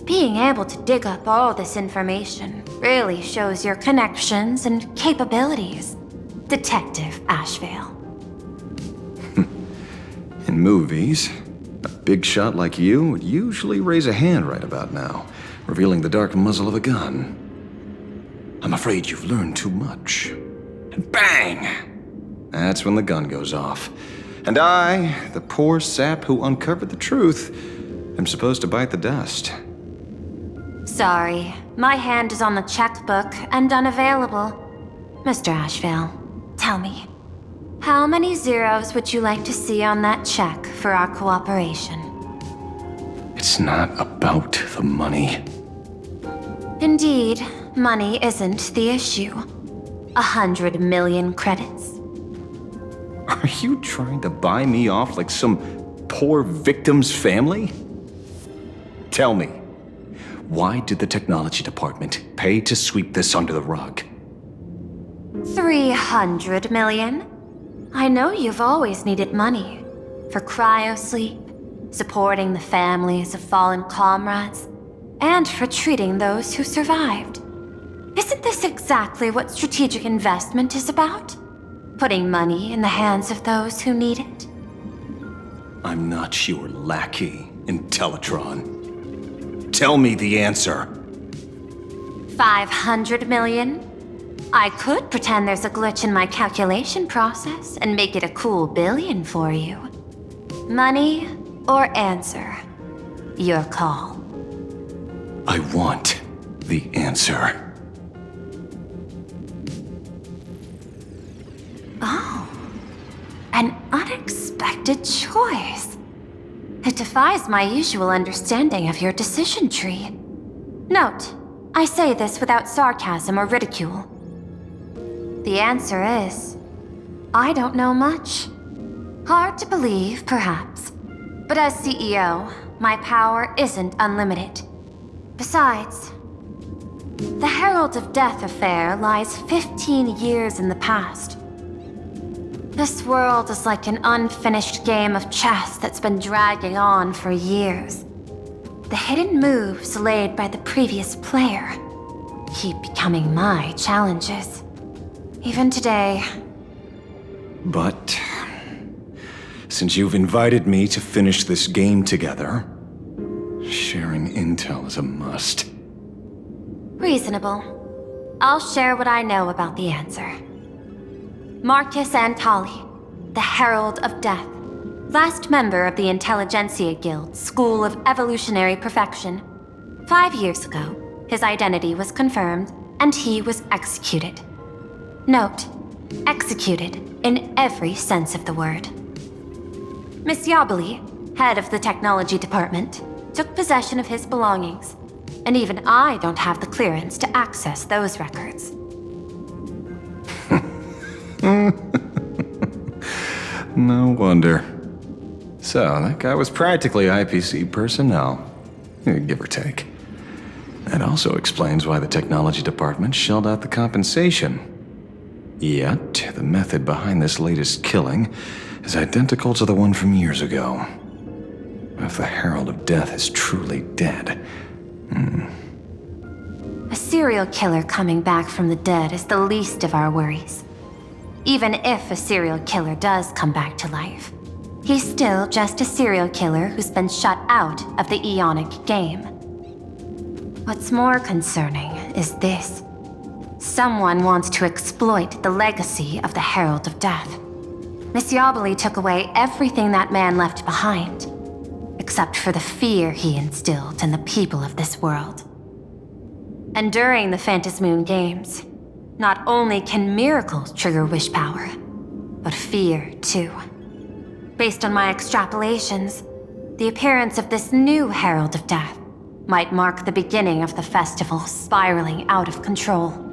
Being able to dig up all this information really shows your connections and capabilities, Detective Ashveil. In movies, a big shot like you would usually raise a hand right about now, revealing the dark muzzle of a gun. I'm afraid you've learned too much. And bang! That's when the gun goes off. And I, the poor sap who uncovered the truth, am supposed to bite the dust. Sorry, my hand is on the checkbook and unavailable. Mr. Ashveil, tell me, how many zeros would you like to see on that check for our cooperation? It's not about the money. Indeed, money isn't the issue. 100 million credits. Are you trying to buy me off like some poor victim's family? Tell me, why did the technology department pay to sweep this under the rug? 300 million? I know you've always needed money. For cryosleep, supporting the families of fallen comrades, and for treating those who survived. Isn't this exactly what strategic investment is about? Putting money in the hands of those who need it? I'm not your lackey, Intellitron. Tell me the answer. 500 million? I could pretend there's a glitch in my calculation process and make it a cool billion for you. Money or answer? Your call. I want the answer. Oh, an unexpected choice. It defies my usual understanding of your decision tree. Note, I say this without sarcasm or ridicule. The answer is, I don't know much. Hard to believe, perhaps. But as CEO, my power isn't unlimited. Besides, the Herald of Death affair lies 15 years in the past. This world is like an unfinished game of chess that's been dragging on for years. The hidden moves laid by the previous player keep becoming my challenges. Even today. But since you've invited me to finish this game together, sharing intel is a must. Reasonable. I'll share what I know about the answer. Marcus Antali, the Herald of Death, last member of the Intelligentsia Guild School of Evolutionary Perfection. 5 years ago, his identity was confirmed, and he was executed. Note, executed in every sense of the word. Miss Yabali, head of the technology department, took possession of his belongings, and even I don't have the clearance to access those records. No wonder. So, that guy was practically IPC personnel, give or take. That also explains why the technology department shelled out the compensation. Yet, the method behind this latest killing is identical to the one from years ago. If the Herald of Death is truly dead... A serial killer coming back from the dead is the least of our worries. Even if a serial killer does come back to life, he's still just a serial killer who's been shut out of the Ionic game. What's more concerning is this. Someone wants to exploit the legacy of the Herald of Death. Miss Yabali took away everything that man left behind, except for the fear he instilled in the people of this world. And during the Phantasmoon Games, not only can miracles trigger wish power, but fear too. Based on my extrapolations, the appearance of this new Herald of Death might mark the beginning of the festival spiraling out of control.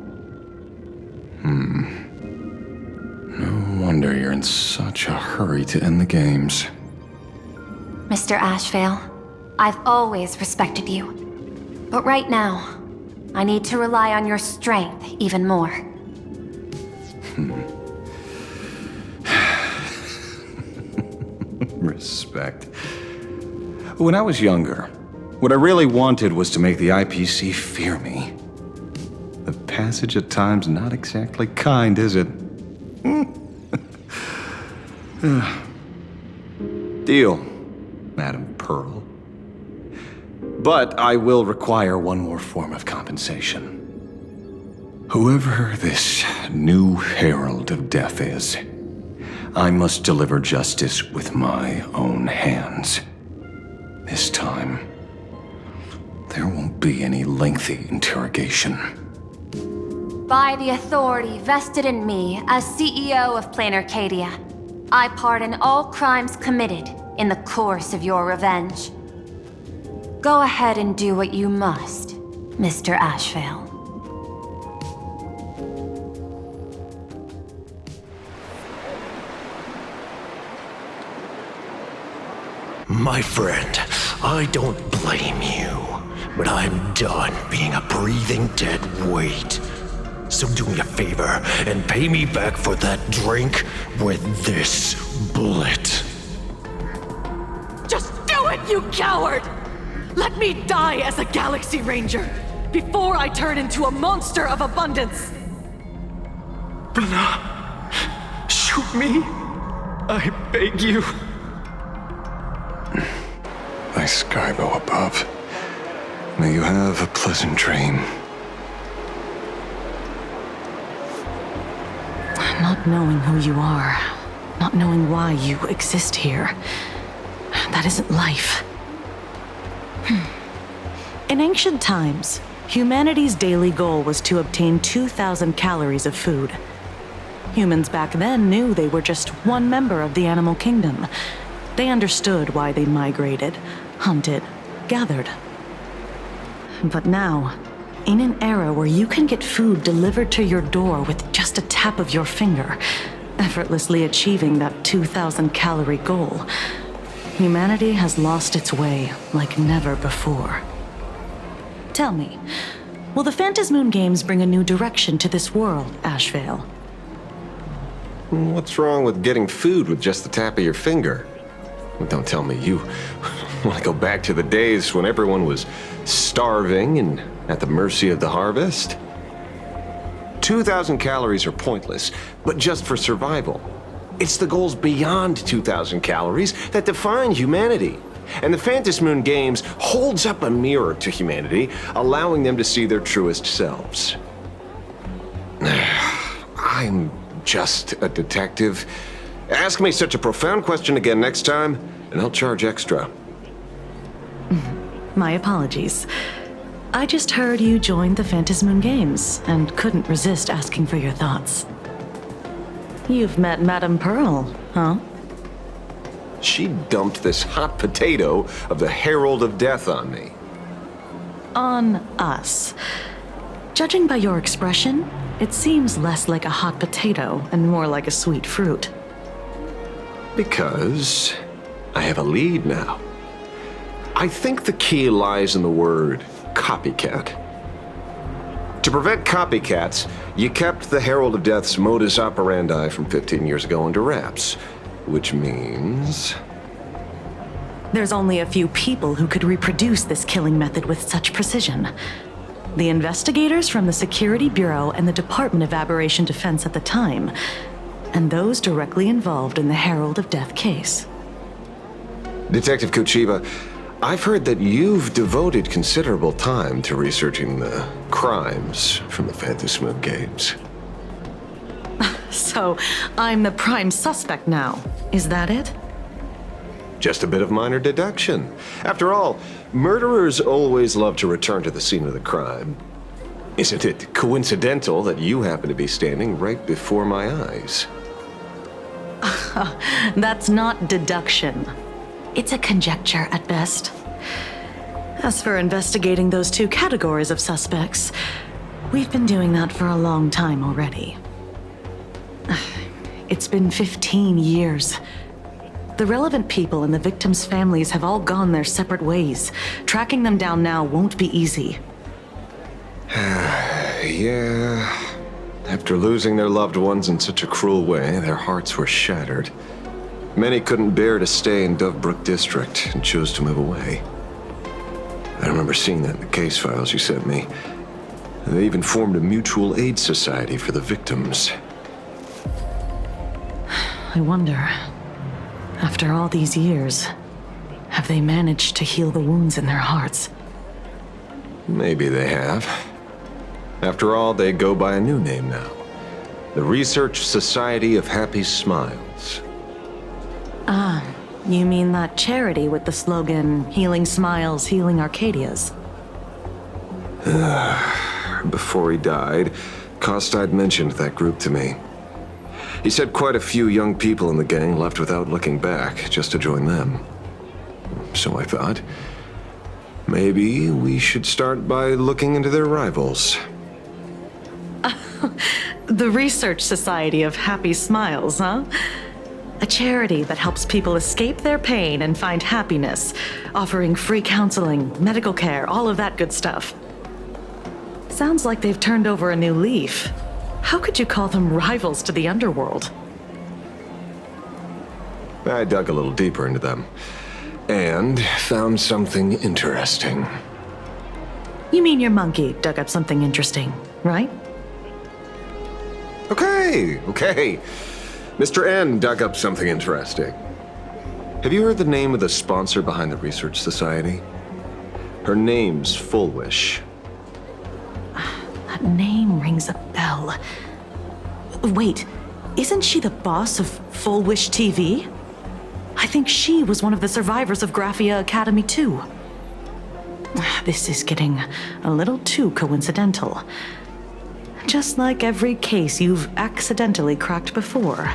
No wonder you're in such a hurry to end the games. Mr. Ashveil, I've always respected you. But right now, I need to rely on your strength even more. Respect. When I was younger, what I really wanted was to make the IPC fear me. The passage at times not exactly kind, is it? Deal, Madam Pearl. But I will require one more form of compensation. Whoever this new Herald of Death is, I must deliver justice with my own hands. This time, there won't be any lengthy interrogation. By the authority vested in me as CEO of Plain Arcadia, I pardon all crimes committed in the course of your revenge. Go ahead and do what you must, Mr. Ashveil. My friend, I don't blame you, but I'm done being a breathing dead weight. So do me a favor and pay me back for that drink with this bullet. Just do it, you coward! Let me die as a Galaxy Ranger before I turn into a monster of abundance! Blah. Shoot me. I beg you. Thy Skybo above. May you have a pleasant dream. Not knowing who you are, not knowing why you exist here, that isn't life. In ancient times, humanity's daily goal was to obtain 2,000 calories of food. Humans back then knew they were just one member of the animal kingdom. They understood why they migrated, hunted, gathered. But now, in an era where you can get food delivered to your door with just a tap of your finger, effortlessly achieving that 2,000 calorie goal, humanity has lost its way like never before. Tell me, will the Phantasmoon Games bring a new direction to this world, Ashveil? What's wrong with getting food with just the tap of your finger? Don't tell me you want to go back to the days when everyone was starving and at the mercy of the harvest? 2,000 calories are pointless, but just for survival. It's the goals beyond 2,000 calories that define humanity. And the Phantom Moon Games holds up a mirror to humanity, allowing them to see their truest selves. I'm just a detective. Ask me such a profound question again next time, and I'll charge extra. My apologies. I just heard you joined the Phantom Moon Games and couldn't resist asking for your thoughts. You've met Madame Pearl, huh? She dumped this hot potato of the Herald of Death on me. On us. Judging by your expression, it seems less like a hot potato and more like a sweet fruit. Because I have a lead now. I think the key lies in the word copycat. To prevent copycats, you kept the Herald of Death's modus operandi from 15 years ago under wraps, which means... There's only a few people who could reproduce this killing method with such precision. The investigators from the Security Bureau and the Department of Aberration Defense at the time, and those directly involved in the Herald of Death case. Detective Kochiba, I've heard that you've devoted considerable time to researching the crimes from the Phantom Moon Games. So, I'm the prime suspect now. Is that it? Just a bit of minor deduction. After all, murderers always love to return to the scene of the crime. Isn't it coincidental that you happen to be standing right before my eyes? That's not deduction. It's a conjecture at best. As for investigating those two categories of suspects, we've been doing that for a long time already. It's been 15 years. The relevant people and the victims' families have all gone their separate ways. Tracking them down now won't be easy. Yeah. After losing their loved ones in such a cruel way, their hearts were shattered. Many couldn't bear to stay in Daybreak District and chose to move away. I remember seeing that in the case files you sent me. They even formed a mutual aid society for the victims. I wonder, after all these years, have they managed to heal the wounds in their hearts? Maybe they have. After all, they go by a new name now. The Research Society of Happy Smiles. Ah, you mean that charity with the slogan, Healing Smiles, Healing Arcadias? Before he died, Kostad mentioned that group to me. He said quite a few young people in the gang left without looking back, just to join them. So I thought, maybe we should start by looking into their rivals. The Research Society of Happy Smiles, huh? A charity that helps people escape their pain and find happiness, offering free counseling, medical care, all of that good stuff. Sounds like they've turned over a new leaf. How could you call them rivals to the underworld? I dug a little deeper into them, and found something interesting. You mean your monkey dug up something interesting, right? Okay. Mr. N dug up something interesting. Have you heard the name of the sponsor behind the Research Society? Her name's Full Wish. That name rings a bell. Wait, isn't she the boss of Full Wish TV? I think she was one of the survivors of Graphia Academy too. This is getting a little too coincidental. Just like every case you've accidentally cracked before.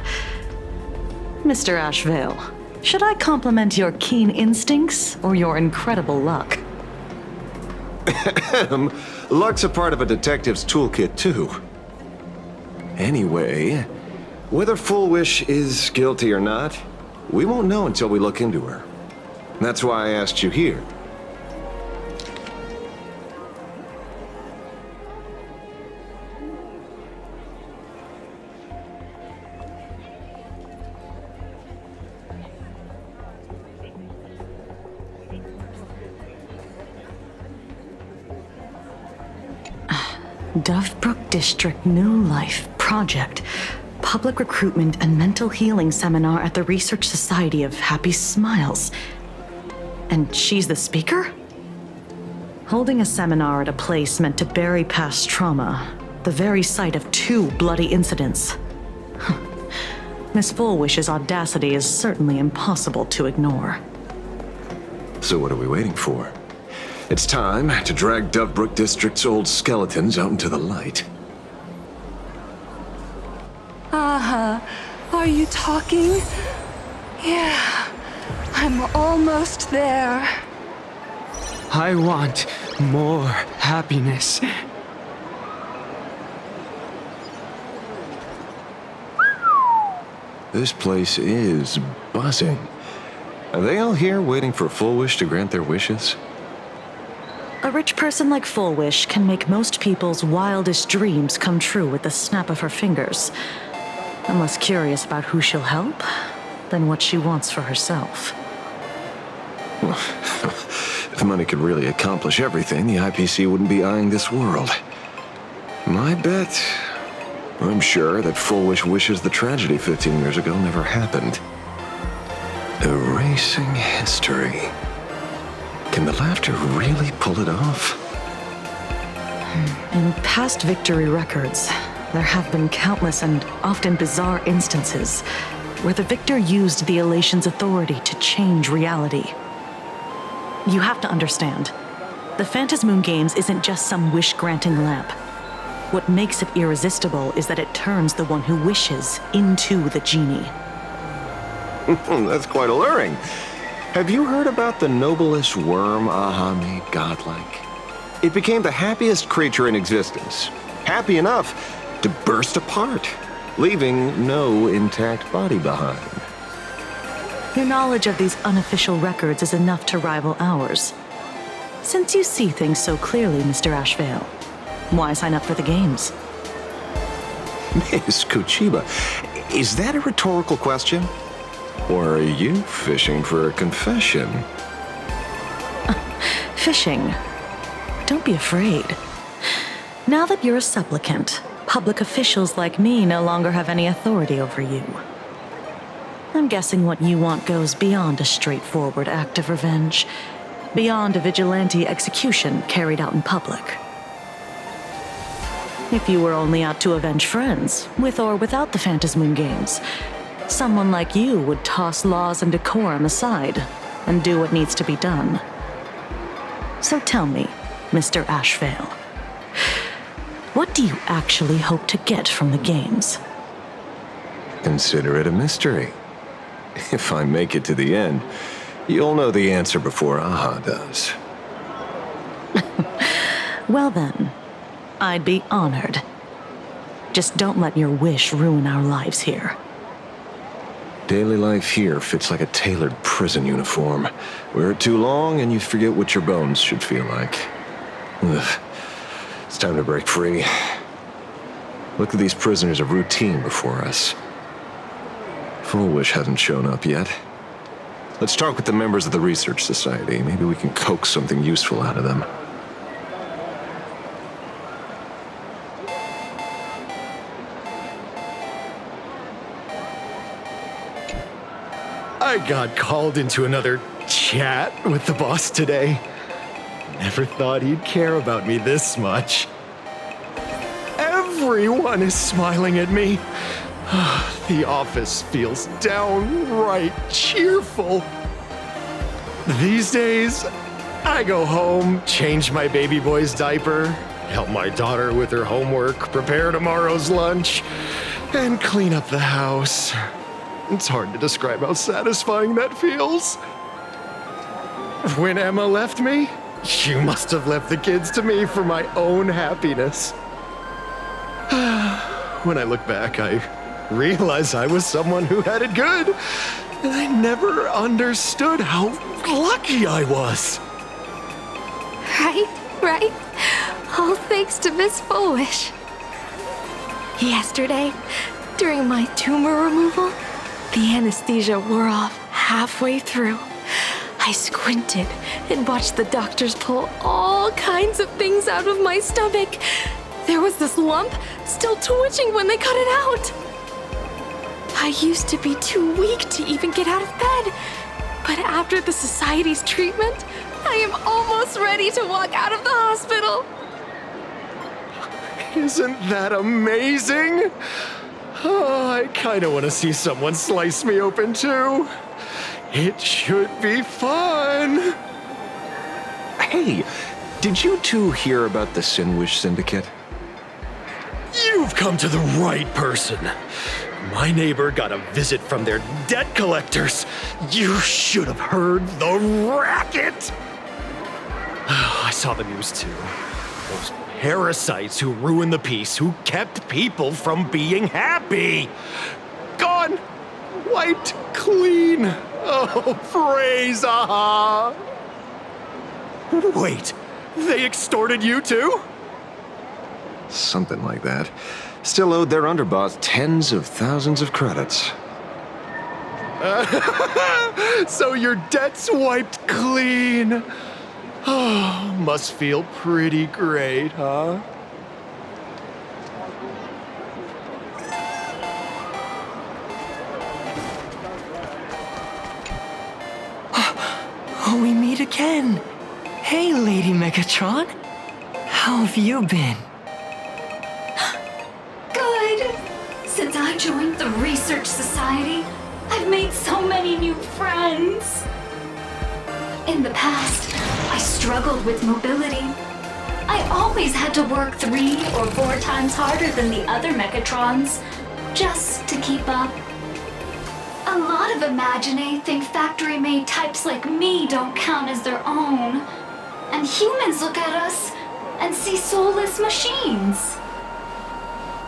Mr. Ashveil, should I compliment your keen instincts or your incredible luck? Luck's a part of a detective's toolkit, too. Anyway, whether Full Wish is guilty or not, we won't know until we look into her. That's why I asked you here. Dovebrook District New Life Project. Public Recruitment and Mental Healing Seminar at the Research Society of Happy Smiles. And she's the speaker? Holding a seminar at a place meant to bury past trauma, the very site of 2 bloody incidents. Miss Fullwish's audacity is certainly impossible to ignore. So what are we waiting for? It's time to drag Dovebrook District's old skeletons out into the light. Are you talking? Yeah, I'm almost there. I want more happiness. This place is buzzing. Are they all here waiting for Fullwish to grant their wishes? A rich person like Fullwish can make most people's wildest dreams come true with the snap of her fingers. I'm less curious about who she'll help than what she wants for herself. Well, if money could really accomplish everything, the IPC wouldn't be eyeing this world. My bet, I'm sure that Fullwish wishes the tragedy 15 years ago never happened. Erasing history. Can the laughter really pull it off? In past victory records, there have been countless and often bizarre instances where the victor used the elation's authority to change reality. You have to understand, the Phantasmoon Games isn't just some wish-granting lamp. What makes it irresistible is that it turns the one who wishes into the genie. That's quite alluring. Have you heard about the noblest worm Aha made godlike? It became the happiest creature in existence. Happy enough to burst apart, leaving no intact body behind. Your knowledge of these unofficial records is enough to rival ours. Since you see things so clearly, Mr. Ashveil, why sign up for the games? Miss Kuchiba, is that a rhetorical question? Or are you fishing for a confession? Fishing? Don't be afraid. Now that you're a supplicant, public officials like me no longer have any authority over you. I'm guessing what you want goes beyond a straightforward act of revenge, beyond a vigilante execution carried out in public. If you were only out to avenge friends, with or without the Phantasmoon Games, someone like you would toss laws and decorum aside and do what needs to be done. So tell me, Mr. Ashveil, what do you actually hope to get from the games? Consider it a mystery. If I make it to the end, you'll know the answer before Aha does. Well then, I'd be honored. Just don't let your wish ruin our lives here. Daily life here fits like a tailored prison uniform. Wear it too long and you forget what your bones should feel like. Ugh. It's time to break free. Look at these prisoners of routine before us. Fullwish hasn't shown up yet. Let's talk with the members of the Research Society. Maybe we can coax something useful out of them. I got called into another chat with the boss today. Never thought he'd care about me this much. Everyone is smiling at me. The office feels downright cheerful. These days, I go home, change my baby boy's diaper, help my daughter with her homework, prepare tomorrow's lunch, and clean up the house. It's hard to describe how satisfying that feels. When Emma left me, she must have left the kids to me for my own happiness. When I look back, I realize I was someone who had it good, and I never understood how lucky I was. Right? All thanks to Miss Fullwish. Yesterday, during my tumor removal, the anesthesia wore off halfway through. I squinted and watched the doctors pull all kinds of things out of my stomach. There was this lump still twitching when they cut it out. I used to be too weak to even get out of bed, But after the Society's treatment, I am almost ready to walk out of the hospital. Isn't that amazing? Oh, I kinda wanna see someone slice me open too. It should be fun. Hey, did you two hear about the Sinwish Syndicate? You've come to the right person. My neighbor got a visit from their debt collectors. You should have heard the racket. I saw the news too. Those parasites who ruined the peace, who kept people from being happy. Gone. Wiped clean. Oh, praise Aha. Wait, they extorted you too? Something like that. Still owed their underboss tens of thousands of credits. So your debt's wiped clean. Oh, must feel pretty great, huh? Oh, we meet again. Hey, Lady Megatron. How have you been? Good. Since I joined the Research Society, I've made so many new friends. In the past, I struggled with mobility. I always had to work 3 or 4 times harder than the other Megatrons, just to keep up. A lot of Imaginae think factory-made types like me don't count as their own. And humans look at us and see soulless machines.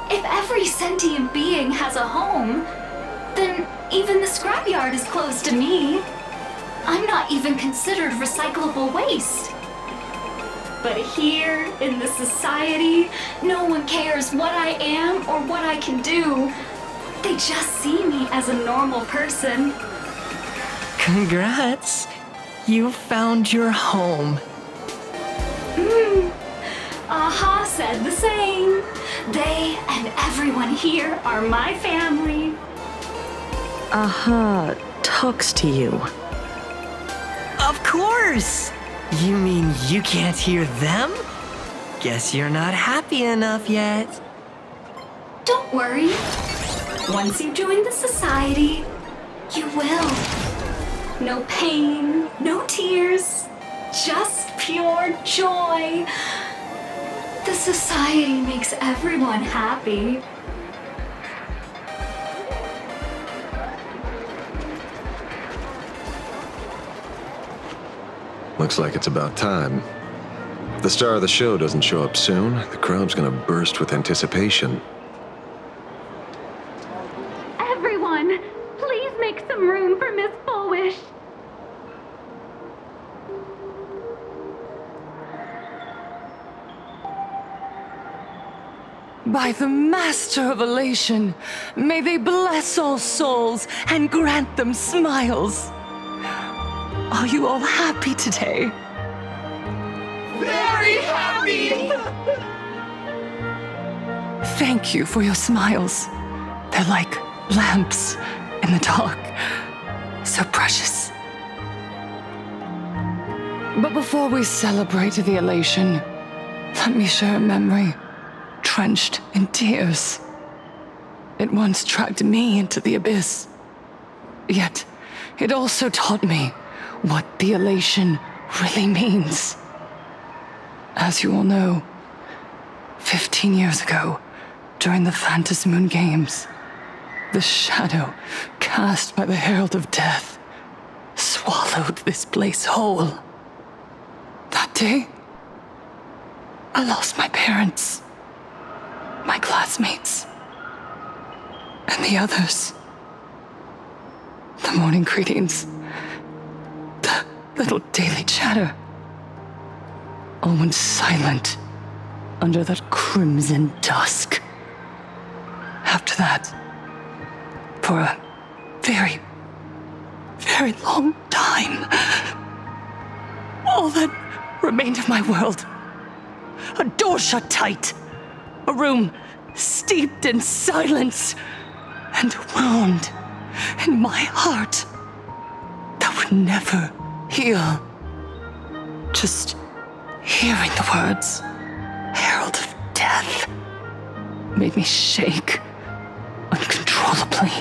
If every sentient being has a home, then even the scrapyard is closed to me. I'm not even considered recyclable waste. But here, in the society, no one cares what I am or what I can do. They just see me as a normal person. Congrats. You found your home. Aha said the same. They and everyone here are my family. Aha talks to you. Of course! You mean you can't hear them? Guess you're not happy enough yet. Don't worry. Once you join the society, you will. No pain, no tears, just pure joy. The society makes everyone happy. Looks like it's about time. If the star of the show doesn't show up soon, the crowd's gonna burst with anticipation. Everyone, please make some room for Miss Fullwish. By the Master of Elation, may they bless all souls and grant them smiles. Are you all happy today? Very happy! Thank you for your smiles. They're like lamps in the dark. So precious. But before we celebrate the elation, let me share a memory drenched in tears. It once dragged me into the abyss. Yet, it also taught me what the elation really means. As you all know, 15 years ago, during the Phantasmoon Games, the shadow cast by the Herald of Death swallowed this place whole. That day, I lost my parents, my classmates, and the others. The morning greetings, the little daily chatter, all went silent under that crimson dusk. After that, for a very, very long time, all that remained of my world, a door shut tight, a room steeped in silence, and a wound in my heart that would never heal. Just hearing the words, Herald of Death, made me shake uncontrollably.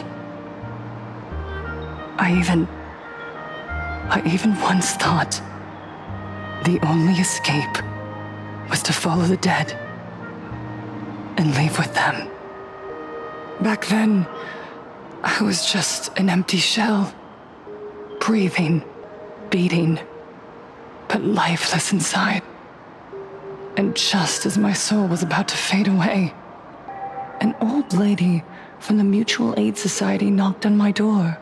I even once thought the only escape was to follow the dead and leave with them. Back then, I was just an empty shell, breathing, beating, but lifeless inside. And just as my soul was about to fade away, an old lady from the Mutual Aid Society knocked on my door.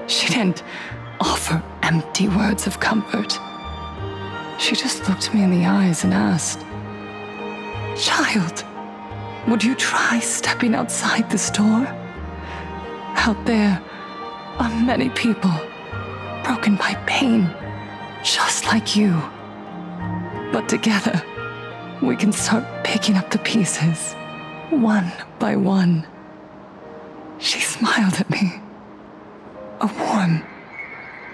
She didn't offer empty words of comfort. She just looked me in the eyes and asked, "Child, would you try stepping outside this door? Out there are many people broken by pain, just like you. But together, we can start picking up the pieces, one by one." She smiled at me. A warm,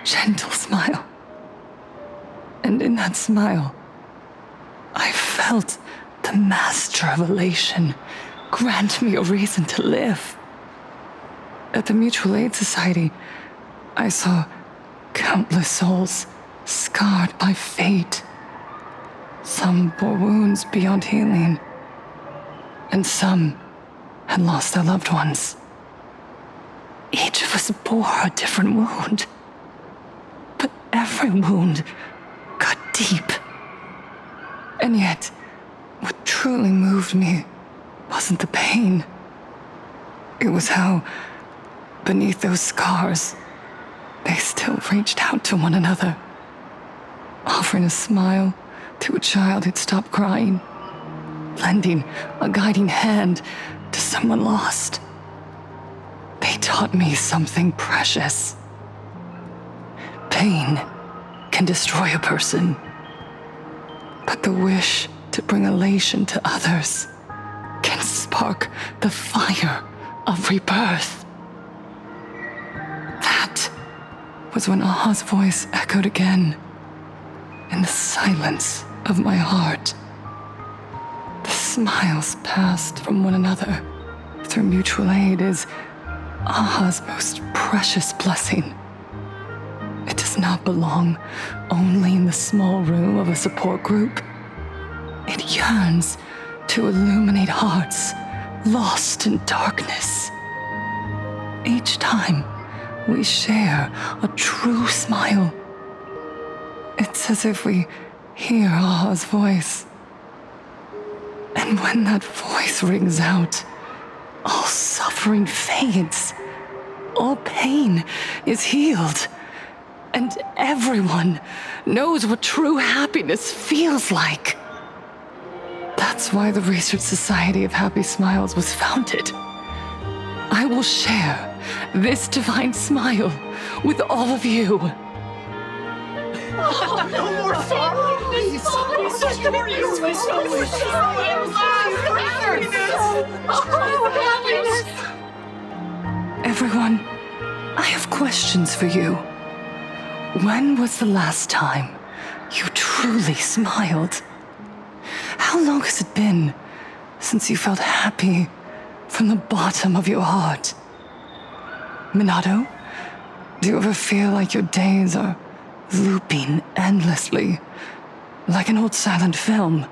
gentle smile. And in that smile, I felt the Master of Elation grant me a reason to live. At the Mutual Aid Society, I saw countless souls scarred by fate. Some bore wounds beyond healing, and some had lost their loved ones. Each of us bore a different wound, but every wound got deep. And yet, what truly moved me wasn't the pain. It was how, beneath those scars, they still reached out to one another, offering a smile to a child who'd stopped crying, lending a guiding hand to someone lost. They taught me something precious. Pain can destroy a person, but the wish to bring elation to others can spark the fire of rebirth. That was when Aha's voice echoed again in the silence of my heart. The smiles passed from one another through mutual aid is Aha's most precious blessing. It does not belong only in the small room of a support group. It yearns to illuminate hearts lost in darkness. Each time we share a true smile, it's as if we hear Aha's voice. And when that voice rings out, all suffering fades, all pain is healed, and everyone knows what true happiness feels like. That's why the Research Society of Happy Smiles was founded. I will share this divine smile with all of you. No more sorrow, please! Everyone, I have questions for you. When was the last time you truly smiled? How long has it been since you felt happy from the bottom of your heart? Minato, do you ever feel like your days are looping endlessly, like an old silent film,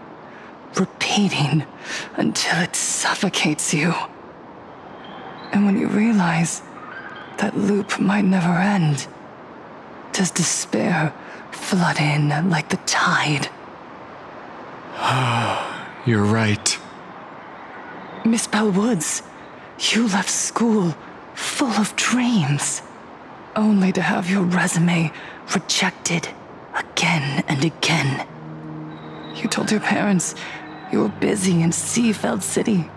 repeating until it suffocates you? And when you realize that loop might never end, does despair flood in like the tide? You're right. Miss Bell Woods, you left school full of dreams, only to have your resume rejected again and again. You told your parents you were busy in Seafeld City,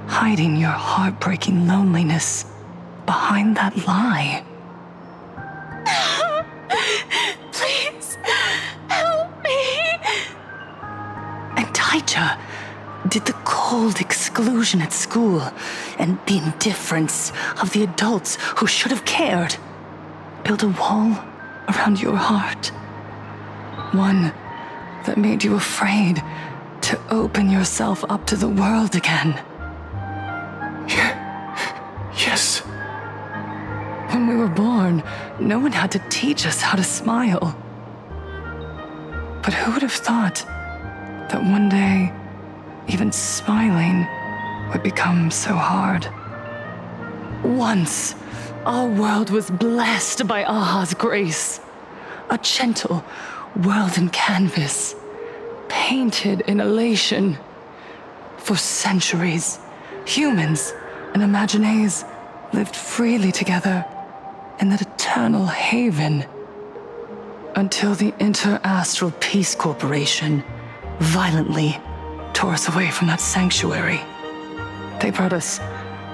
hiding your heartbreaking loneliness behind that lie. Please, help me. And Taija did the cold exclusion at school and the indifference of the adults who should have cared. build a wall around your heart. One that made you afraid to open yourself up to the world again. Yes. When we were born, no one had to teach us how to smile. But who would have thought that one day, even smiling would become so hard? Once, our world was blessed by Aha's grace. A gentle world in canvas, painted in elation. For centuries, humans and Imaginaes lived freely together in that eternal haven. Until the Inter-Astral Peace Corporation violently tore us away from that sanctuary. They brought us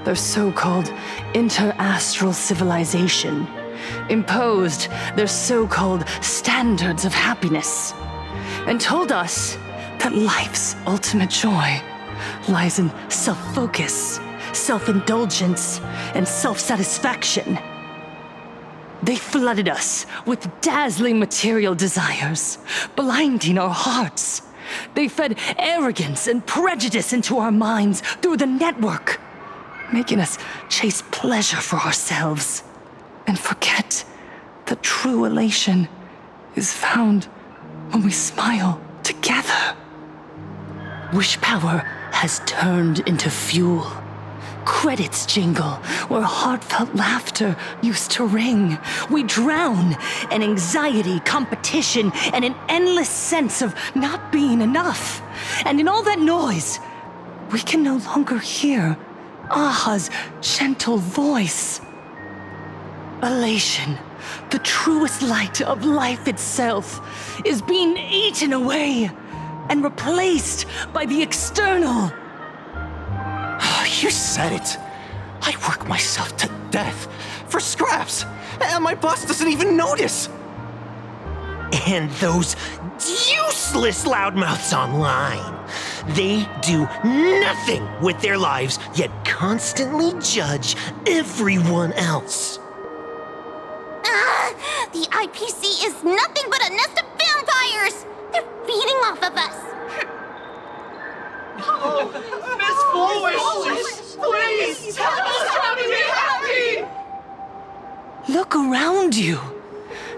their so-called inter-astral civilization, imposed their so-called standards of happiness, and told us that life's ultimate joy lies in self-focus, self-indulgence, and self-satisfaction. They flooded us with dazzling material desires, blinding our hearts. They fed arrogance and prejudice into our minds through the network, making us chase pleasure for ourselves and forget that true elation is found when we smile together. Wish power has turned into fuel. Credits jingle where heartfelt laughter used to ring. We drown in anxiety, competition, and an endless sense of not being enough. And in all that noise, we can no longer hear Aha's gentle voice. Elation, the truest light of life itself, is being eaten away and replaced by the external. You said it. I work myself to death for scraps, and my boss doesn't even notice. And those useless loudmouths online. They do nothing with their lives, yet constantly judge everyone else. The IPC is nothing but a nest of vampires! They're feeding off of us! Miss Foolish! Please! Tell us how to be happy! Look around you.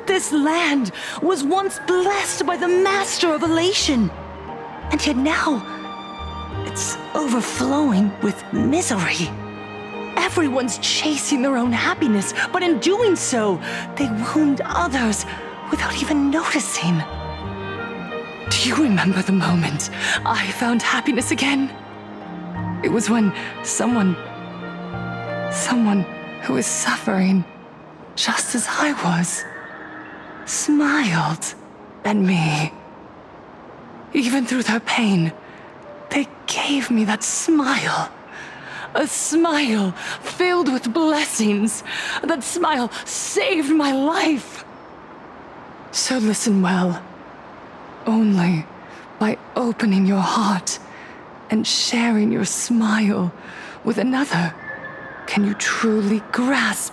This land was once blessed by the master of elation. And yet now, it's overflowing with misery. Everyone's chasing their own happiness, but in doing so, they wound others without even noticing. Do you remember the moment I found happiness again? It was when someone who was suffering just as I was, smiled at me. Even through their pain, they gave me that smile. A smile filled with blessings. That smile saved my life. So listen well. Only by opening your heart and sharing your smile with another can you truly grasp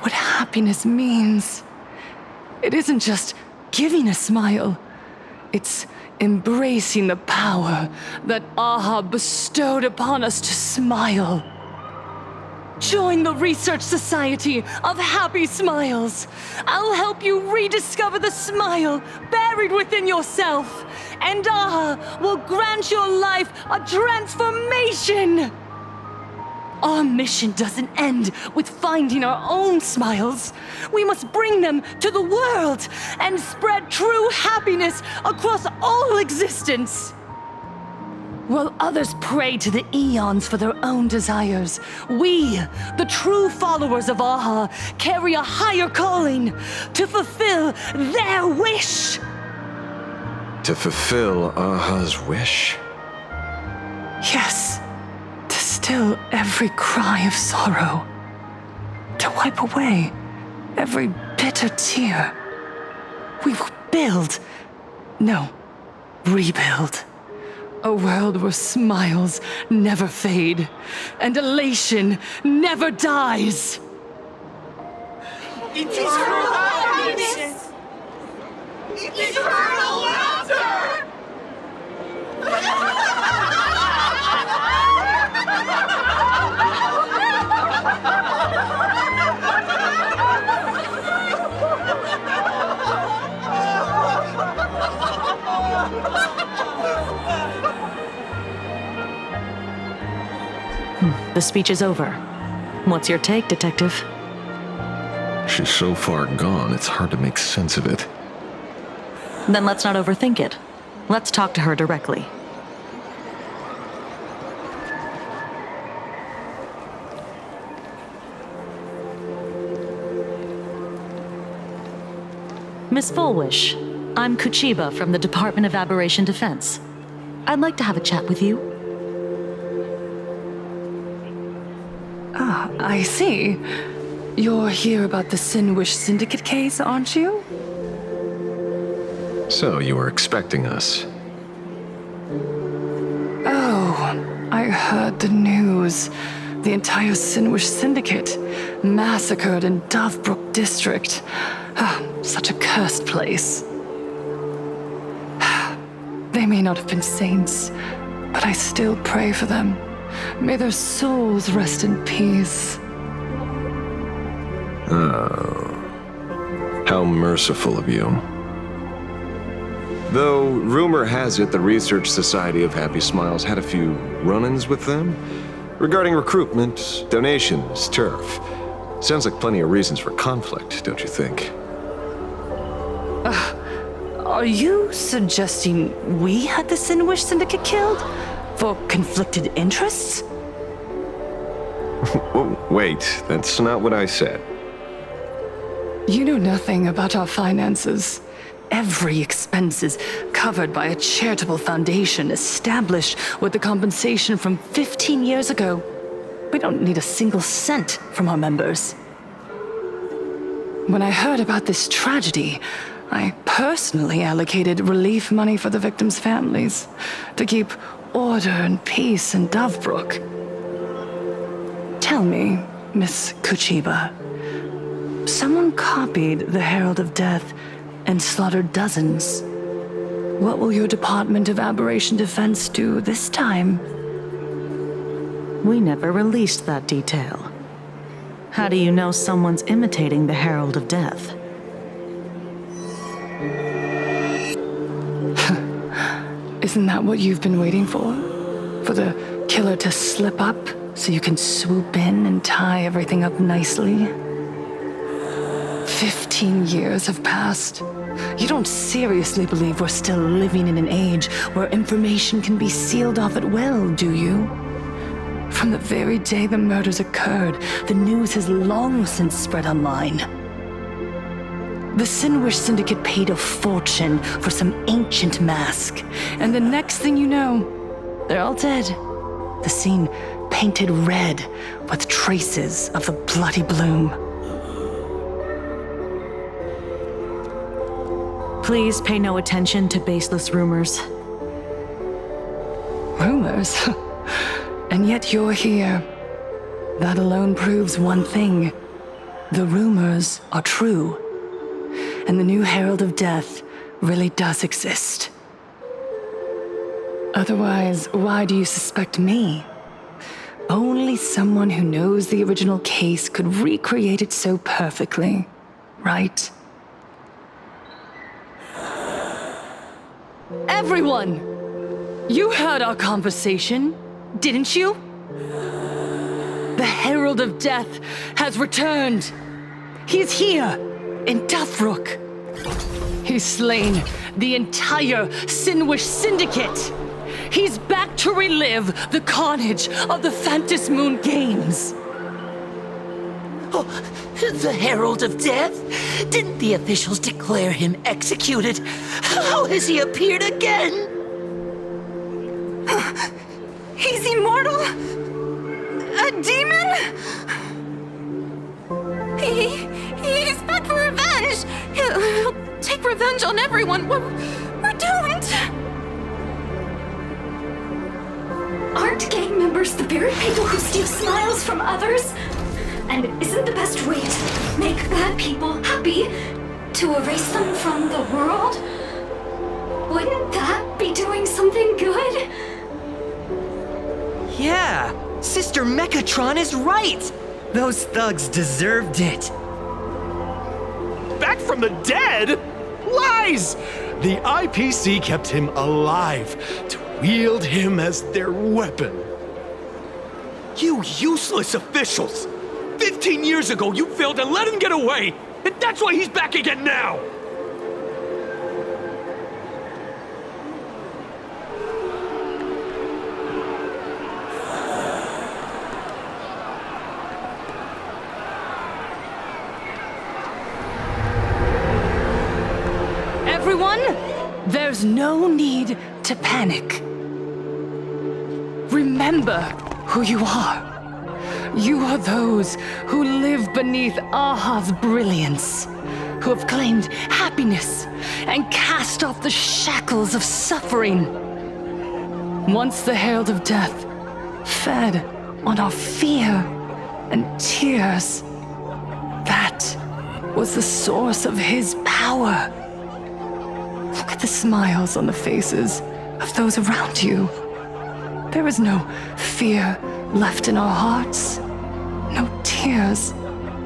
what happiness means. It isn't just giving a smile. It's embracing the power that Aha bestowed upon us to smile. Join the Research Society of Happy Smiles. I'll help you rediscover the smile buried within yourself, and Aha will grant your life a transformation. Our mission doesn't end with finding our own smiles. We must bring them to the world and spread true happiness across all existence. While others pray to the eons for their own desires, we, the true followers of Aha, carry a higher calling to fulfill their wish. To fulfill Aha's wish? Yes. To still every cry of sorrow. To wipe away every bitter tear. We will build, no, rebuild. A world where smiles never fade and elation never dies. Eternal happiness! Eternal laughter! The speech is over. What's your take, Detective? She's so far gone, it's hard to make sense of it. Then let's not overthink it. Let's talk to her directly. Miss Fullwish, I'm Kuchiba from the Department of Aberration Defense. I'd like to have a chat with you. Ah, I see. You're here about the Sinwish Syndicate case, aren't you? So, you were expecting us. Oh, I heard the news. The entire Sinwish Syndicate massacred in Dovebrook District. Ah, such a cursed place. They may not have been saints, but I still pray for them. May their souls rest in peace. Oh. How merciful of you. Though, rumor has it the Research Society of Happy Smiles had a few run-ins with them regarding recruitment, donations, turf. Sounds like plenty of reasons for conflict, don't you think? Are you suggesting we had the Sinwish Syndicate killed? For conflicted interests? Wait, that's not what I said. You know nothing about our finances. Every expense is covered by a charitable foundation established with the compensation from 15 years ago. We don't need a single cent from our members. When I heard about this tragedy, I personally allocated relief money for the victims' families to keep order and peace in Dovebrook. Tell me, Miss Kuchiba, someone copied the Herald of Death and slaughtered dozens. What will your Department of Aberration Defense do this time? We never released that detail. How do you know someone's imitating the Herald of Death? Isn't that what you've been waiting for? For the killer to slip up so you can swoop in and tie everything up nicely? 15 years have passed. You don't seriously believe we're still living in an age where information can be sealed off at will, do you? From the very day the murders occurred, the news has long since spread online. The Sinwish Syndicate paid a fortune for some ancient mask, and the next thing you know, they're all dead. The scene painted red with traces of the bloody bloom. Please pay no attention to baseless rumors. Rumors? And yet you're here. That alone proves one thing. The rumors are true. And the new Herald of Death really does exist. Otherwise, why do you suspect me? Only someone who knows the original case could recreate it so perfectly, right? Everyone! You heard our conversation, didn't you? The Herald of Death has returned. He's here, in Dovebrook. He's slain the entire Sinwish Syndicate. He's back to relive the carnage of the Phantom Moon Games. Oh, the Herald of Death? Didn't the officials declare him executed? How has he appeared again? He's immortal? A demon? He's back for revenge! He'll take revenge on everyone. We're doomed! Aren't gang members the very people who steal smiles from others? And isn't the best way to make bad people happy to erase them from the world? Wouldn't that be doing something good? Yeah, Sister Mechatron is right! Those thugs deserved it. Back from the dead? Lies! The IPC kept him alive to wield him as their weapon. You useless officials! 15 years ago, you failed and let him get away! And that's why he's back again now! Everyone, there's no need to panic. Remember who you are. You are those who live beneath Aha's brilliance, who have claimed happiness and cast off the shackles of suffering. Once the Herald of Death fed on our fear and tears, that was the source of his power. Look at the smiles on the faces of those around you. There is no fear left in our hearts, no tears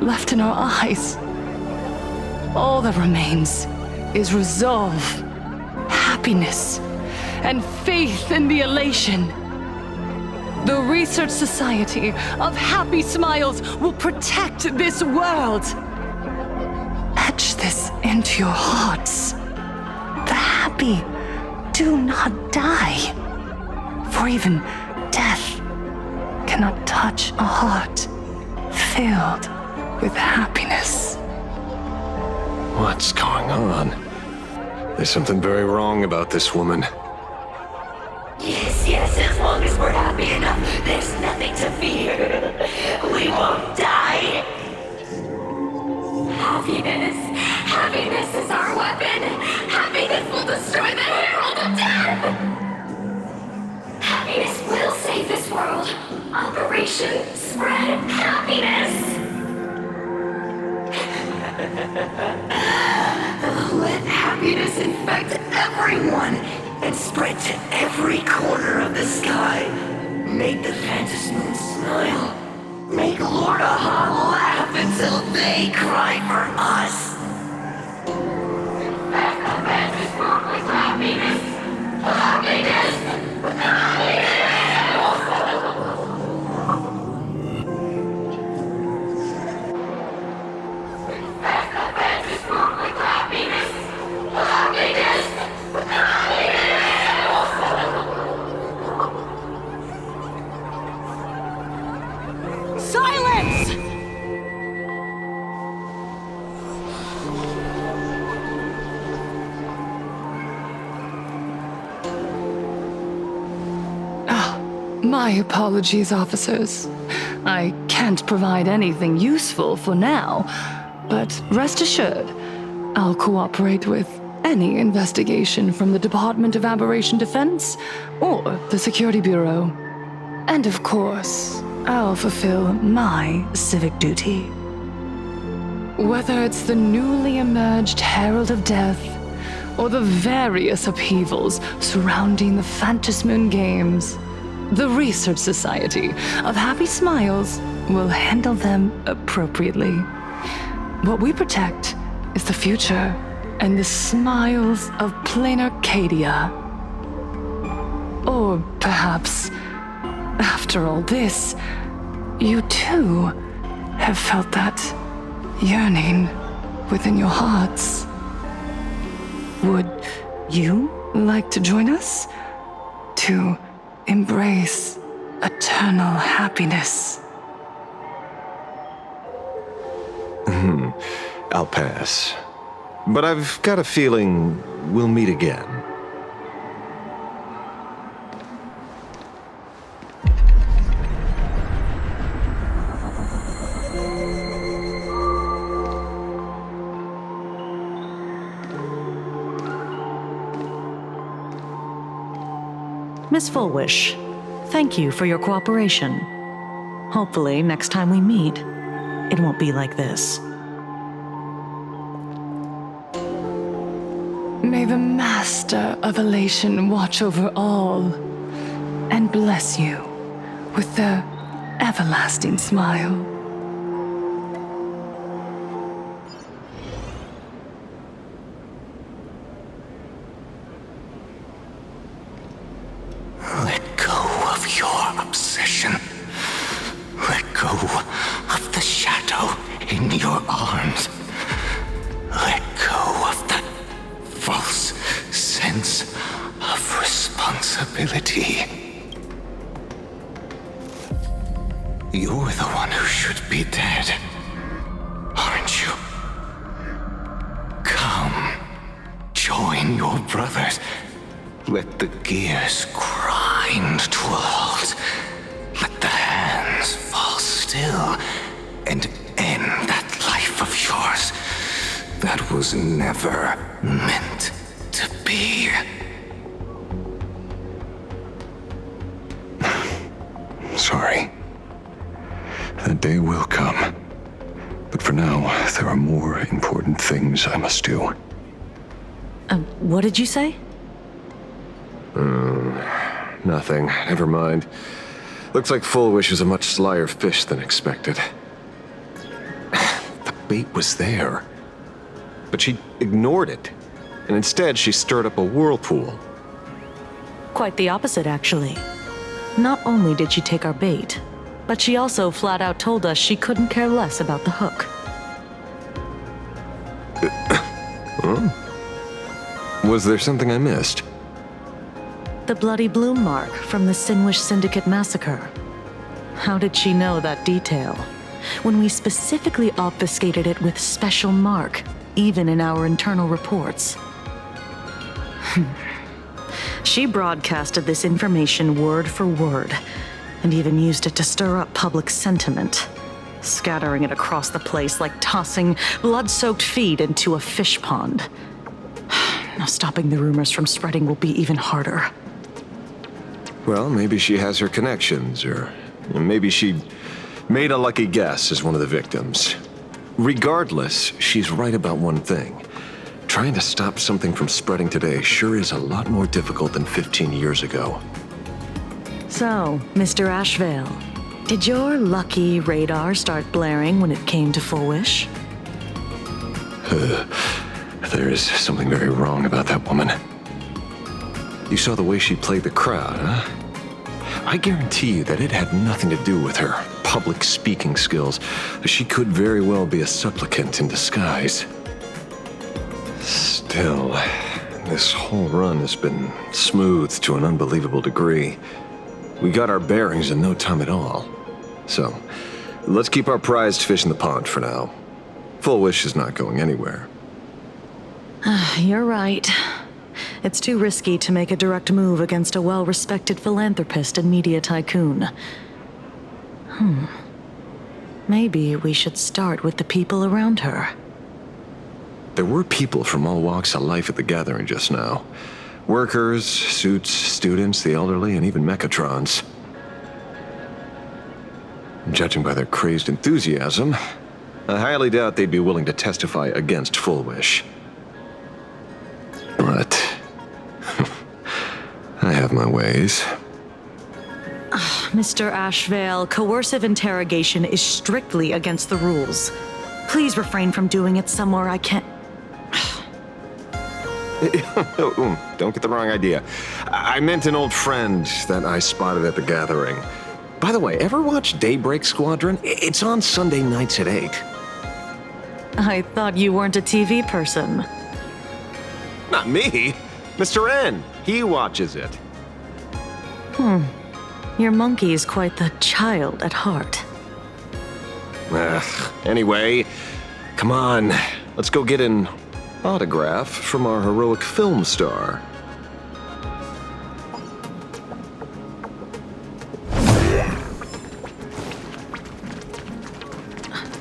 left in our eyes. All that remains is resolve, happiness, and faith in the elation. The Research Society of Happy Smiles will protect this world. Etch this into your hearts. The happy do not die, for even death cannot touch a heart filled with happiness. What's going on? There's something very wrong about this woman. Yes, as long as we're happy enough, there's nothing to fear. We won't die. Happiness is our weapon. Happiness will destroy the Herald of Death. Happiness will save this world. Operation Spread Happiness. Let happiness infect everyone and spread to every corner of the sky. Make the Phantom Moon smile. Make Lord Aha laugh until they cry for us. Infect the Phantom Moon with happiness. Silence! My apologies, officers. I can't provide anything useful for now, but rest assured, I'll cooperate with any investigation from the Department of Aberration Defense or the Security Bureau. And of course, I'll fulfill my civic duty. Whether it's the newly emerged Herald of Death or the various upheavals surrounding the Phantasmoon Games, the Research Society of Happy Smiles will handle them appropriately. What we protect is the future and the smiles of plain Arcadia. Or perhaps, after all this, you too have felt that yearning within your hearts. Would you like to join us to embrace eternal happiness? I'll pass. But I've got a feeling we'll meet again. Miss Fullwish, thank you for your cooperation. Hopefully, next time we meet, it won't be like this. May the Master of Elation watch over all and bless you with their everlasting smile. Let go of your obsession. Let go of the shadow in your arms. Let go of that false sense of responsibility. You're the one who should be dead, aren't you? Come, join your brothers. Let the gears grind to a halt. Let the hands fall still and end that life of yours that was never meant to be. Sorry. That day will come. But for now, there are more important things I must do. What did you say? Nothing. Never mind. Looks like Full Wish is a much slyer fish than expected. The bait was there. But she ignored it. And instead, she stirred up a whirlpool. Quite the opposite, actually. Not only did she take our bait, but she also flat out told us she couldn't care less about the hook. Huh? Was there something I missed? The bloody bloom mark from the Sinwish Syndicate massacre. How did she know that detail? When we specifically obfuscated it with special mark, even in our internal reports. She broadcasted this information word for word, and even used it to stir up public sentiment, scattering it across the place like tossing blood-soaked feed into a fish pond. Now stopping the rumors from spreading will be even harder. Well, maybe she has her connections, or maybe she made a lucky guess as one of the victims. Regardless, she's right about one thing. Trying to stop something from spreading today sure is a lot more difficult than 15 years ago. So, Mr. Ashveil, did your lucky radar start blaring when it came to Full Wish? There is something very wrong about that woman. You saw the way she played the crowd, huh? I guarantee you that it had nothing to do with her public speaking skills. She could very well be a supplicant in disguise. Still, this whole run has been smoothed to an unbelievable degree. We got our bearings in no time at all. So, let's keep our prized fish in the pond for now. Full Wish is not going anywhere. You're right. It's too risky to make a direct move against a well-respected philanthropist and media tycoon. Maybe we should start with the people around her. There were people from all walks of life at the gathering just now. Workers, suits, students, the elderly, and even mechatrons. Judging by their crazed enthusiasm, I highly doubt they'd be willing to testify against Full Wish. But I have my ways. Mr. Ashveil, coercive interrogation is strictly against the rules. Please refrain from doing it somewhere I can't... Don't get the wrong idea. I meant an old friend that I spotted at the gathering. By the way, ever watch Daybreak Squadron? It's on Sunday nights at 8. I thought you weren't a TV person. Not me. Mr. N. He watches it. Your monkey is quite the child at heart. Anyway, come on. Let's go get an autograph from our heroic film star.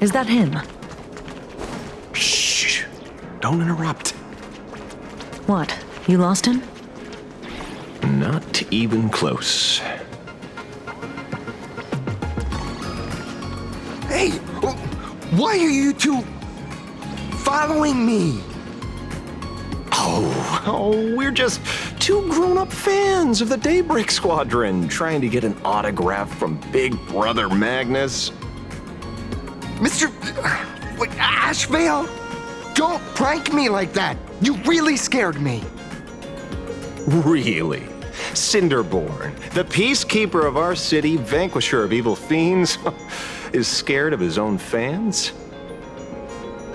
Is that him? Shh. Don't interrupt. What? You lost him? Not even close. Hey! Why are you two following me? Oh, we're just two grown-up fans of the Daybreak Squadron trying to get an autograph from Big Brother Magnus. Mr. Ashveil, don't prank me like that. You really scared me. Really? Cinderborn, the peacekeeper of our city, vanquisher of evil fiends, is scared of his own fans?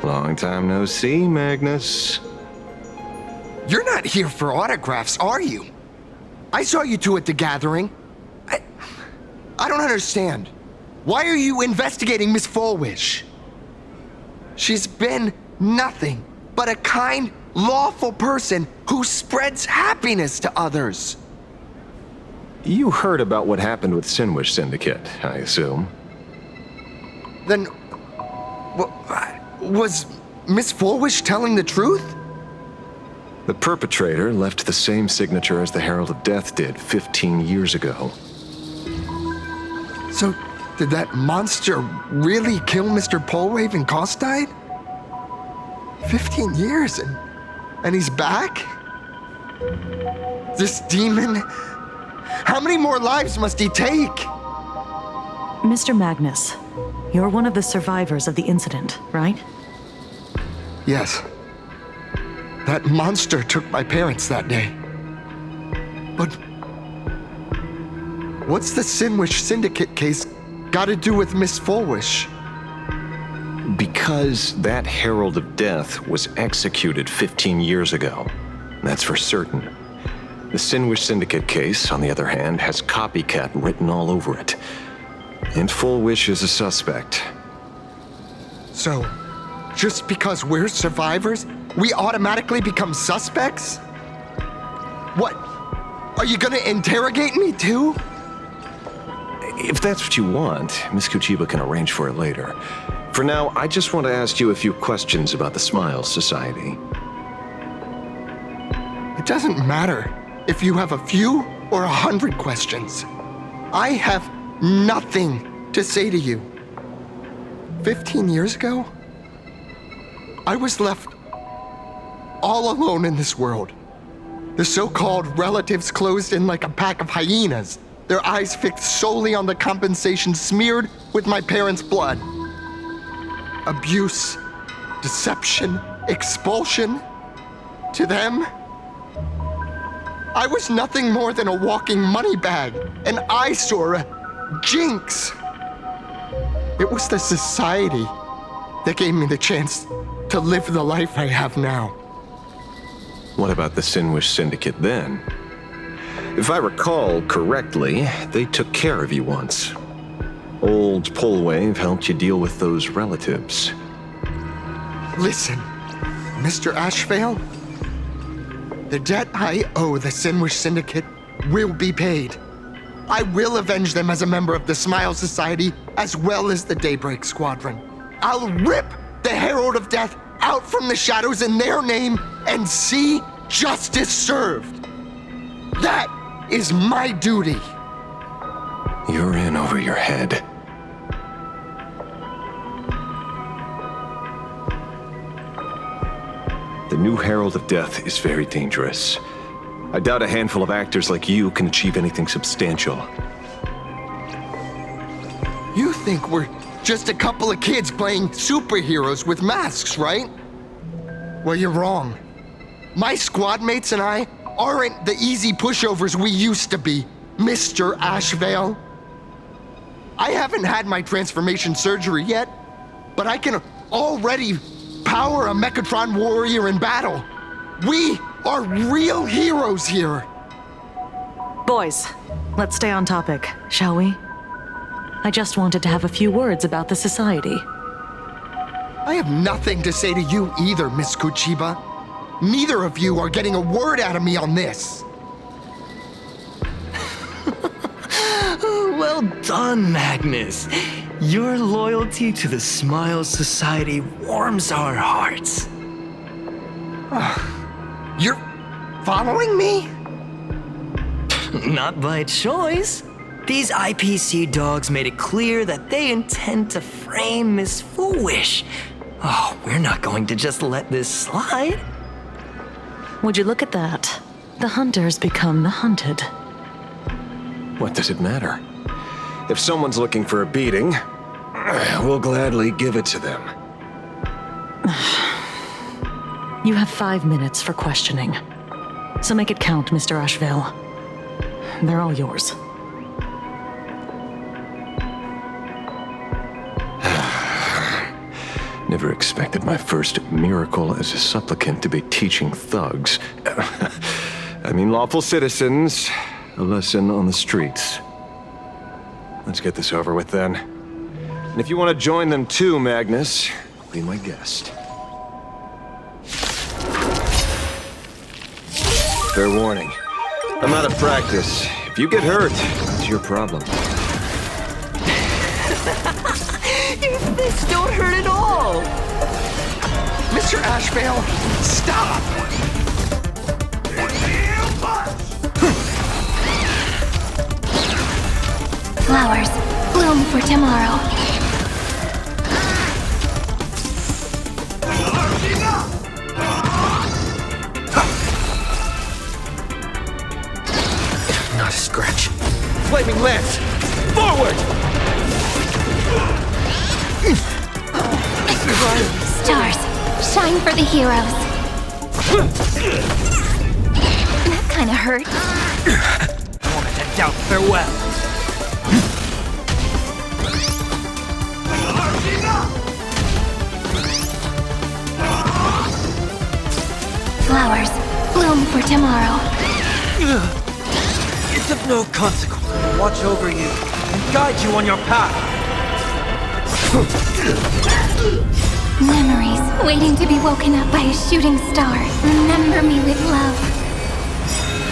Long time no see, Magnus. You're not here for autographs, are you? I saw you two at the gathering. I don't understand. Why are you investigating Miss Fulwish? She's been nothing but a kind, lawful person who spreads happiness to others. You heard about what happened with Sinwish Syndicate, I assume. Then, was Miss Fulwish telling the truth? The perpetrator left the same signature as the Herald of Death did 15 years ago. So, did that monster really kill Mr. Polwave and Costide? 15 years and he's back? This demon? How many more lives must he take? Mr. Magnus, you're one of the survivors of the incident, right? Yes. That monster took my parents that day. But what's the Sinwish Syndicate case got to do with Miss Fulwish? Because that Herald of Death was executed 15 years ago. That's for certain. The Sinwish Syndicate case, on the other hand, has copycat written all over it. And Fulwish is a suspect. So, just because we're survivors, we automatically become suspects? What? Are you gonna interrogate me too? If that's what you want, Miss Kuchiba can arrange for it later. For now, I just want to ask you a few questions about the Smiles Society. It doesn't matter if you have a few or 100 questions. I have nothing to say to you. 15 years ago, I was left all alone in this world. The so-called relatives closed in like a pack of hyenas, their eyes fixed solely on the compensation smeared with my parents' blood. Abuse, deception, expulsion. To them, I was nothing more than a walking money bag, an eyesore, a jinx. It was the society that gave me the chance to live the life I have now. What about the Sinwish Syndicate then? If I recall correctly, they took care of you once. Old Polwave helped you deal with those relatives. Listen, Mr. Ashveil, the debt I owe the Sinwish Syndicate will be paid. I will avenge them as a member of the Smile Society as well as the Daybreak Squadron. I'll rip the Herald of Death out from the shadows in their name and see justice served. That is my duty. You're in over your head. The new Herald of Death is very dangerous. I doubt a handful of actors like you can achieve anything substantial. You think we're just a couple of kids playing superheroes with masks, right? Well, you're wrong. My squad mates and I aren't the easy pushovers we used to be, Mr. Ashveil. I haven't had my transformation surgery yet, but I can already power a Mechatron warrior in battle. We are real heroes here. Boys, let's stay on topic, shall we? I just wanted to have a few words about the society. I have nothing to say to you either, Miss Kuchiba. Neither of you are getting a word out of me on this. Well done, Magnus. Your loyalty to the Smile Society warms our hearts. You're following me? Not by choice. These IPC dogs made it clear that they intend to frame Miss Foolish. Oh, we're not going to just let this slide. Would you look at that? The hunters become the hunted. What does it matter? If someone's looking for a beating, we'll gladly give it to them. You have 5 minutes for questioning. So make it count, Mr. Ashveil. They're all yours. Never expected my first miracle as a supplicant to be teaching thugs. I mean lawful citizens, a lesson on the streets. Let's get this over with then. And if you want to join them too, Magnus, be my guest. Fair warning. I'm out of practice. If you get hurt, it's your problem. Your fists don't hurt at all! Mr. Ashveil, stop! Flowers bloom for tomorrow. Not a scratch. Flaming lance! Forward! Stars, shine for the heroes. That kinda hurt. Moment to doubt farewell. Flowers bloom for tomorrow. It's of no consequence. Watch over you and guide you on your path. Memories waiting to be woken up by a shooting star. Remember me with love.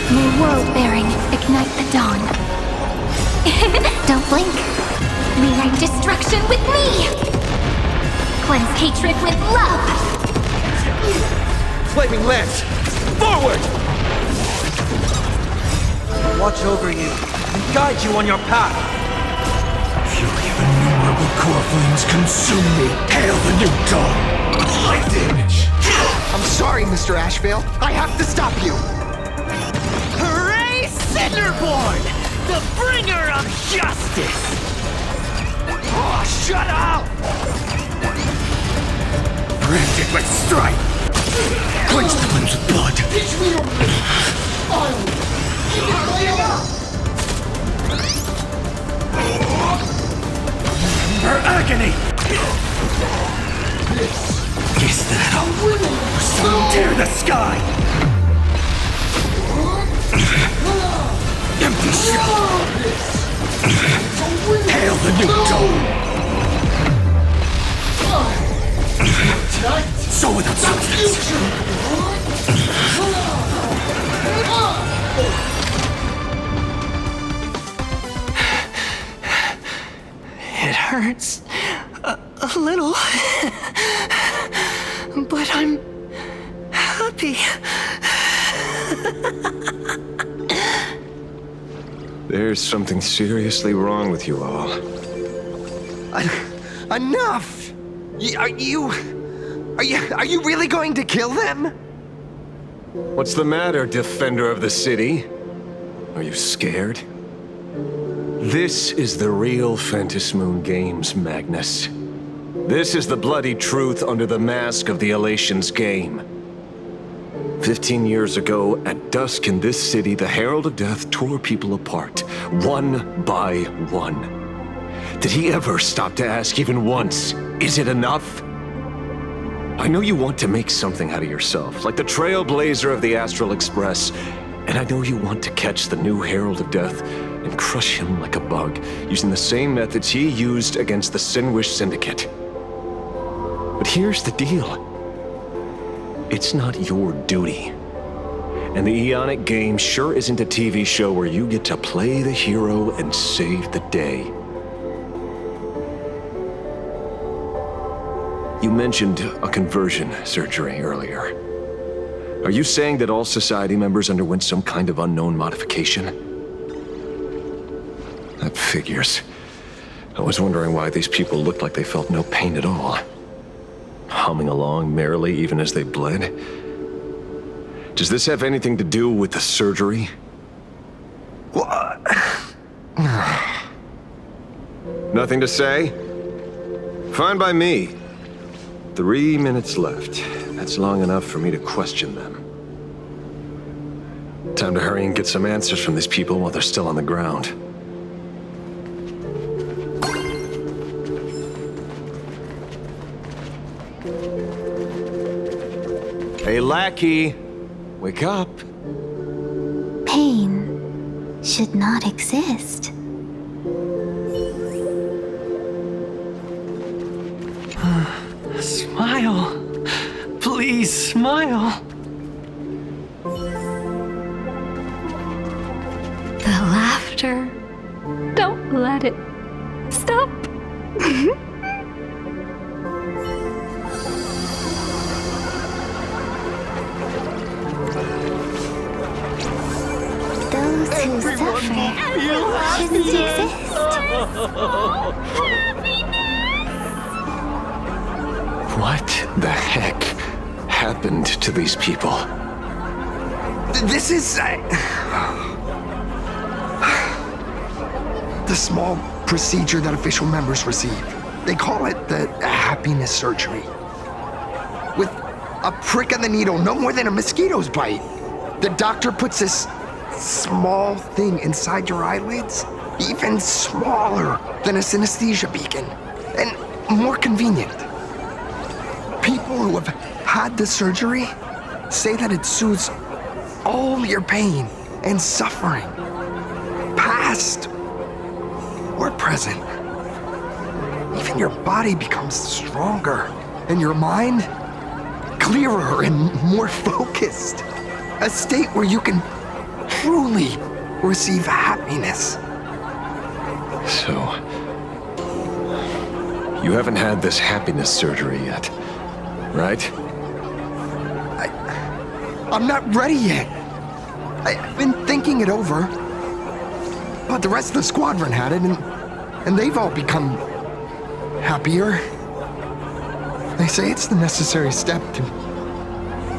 May world-bearing ignite the dawn. Don't blink. Rewrite destruction with me. Cleanse hatred with love. Flaming lance! Forward! Watch over you and guide you on your path. Fury of innumerable core flames consume me. Hail the new dawn! High damage! I'm sorry, Mr. Ashveil. I have to stop you. Hooray, Cinderborn! The bringer of justice! Oh, shut up! Branded with strife! Quench the limbs with blood! Teach me your Her agony! Is that all? Soon tear the sky! Empty shell! Hail the new dawn! So without substance! It hurts a little, but I'm happy. There's something seriously wrong with you all. Enough! Are you really going to kill them? What's the matter, defender of the city? Are you scared? This is the real Phantasmoon Games, Magnus. This is the bloody truth under the mask of the Elations game. 15 years ago, at dusk in this city, the Herald of Death tore people apart, one by one. Did he ever stop to ask even once, is it enough? I know you want to make something out of yourself, like the trailblazer of the Astral Express, and I know you want to catch the new Herald of Death and crush him like a bug, using the same methods he used against the Sinwish Syndicate. But here's the deal. It's not your duty. And the Eonic game sure isn't a TV show where you get to play the hero and save the day. You mentioned a conversion surgery earlier. Are you saying that all Society members underwent some kind of unknown modification? That figures. I was wondering why these people looked like they felt no pain at all. Humming along merrily even as they bled. Does this have anything to do with the surgery? What? Nothing to say? Fine by me. 3 minutes left. That's long enough for me to question them. Time to hurry and get some answers from these people while they're still on the ground. Hey, lackey! Wake up! Pain should not exist. Smile. Please smile. The laughter. Don't let it stop. Those who suffer shouldn't exist. What the heck happened to these people? This is... the small procedure that official members receive. They call it the happiness surgery. With a prick of the needle, no more than a mosquito's bite. The doctor puts this small thing inside your eyelids, even smaller than a synesthesia beacon, and more convenient. People who have had the surgery say that it soothes all your pain and suffering, past or present. Even your body becomes stronger, and your mind clearer and more focused. A state where you can truly receive happiness. So, you haven't had this happiness surgery yet, right? I'm not ready yet. I've been thinking it over. But the rest of the squadron had it, and they've all become happier. They say it's the necessary step to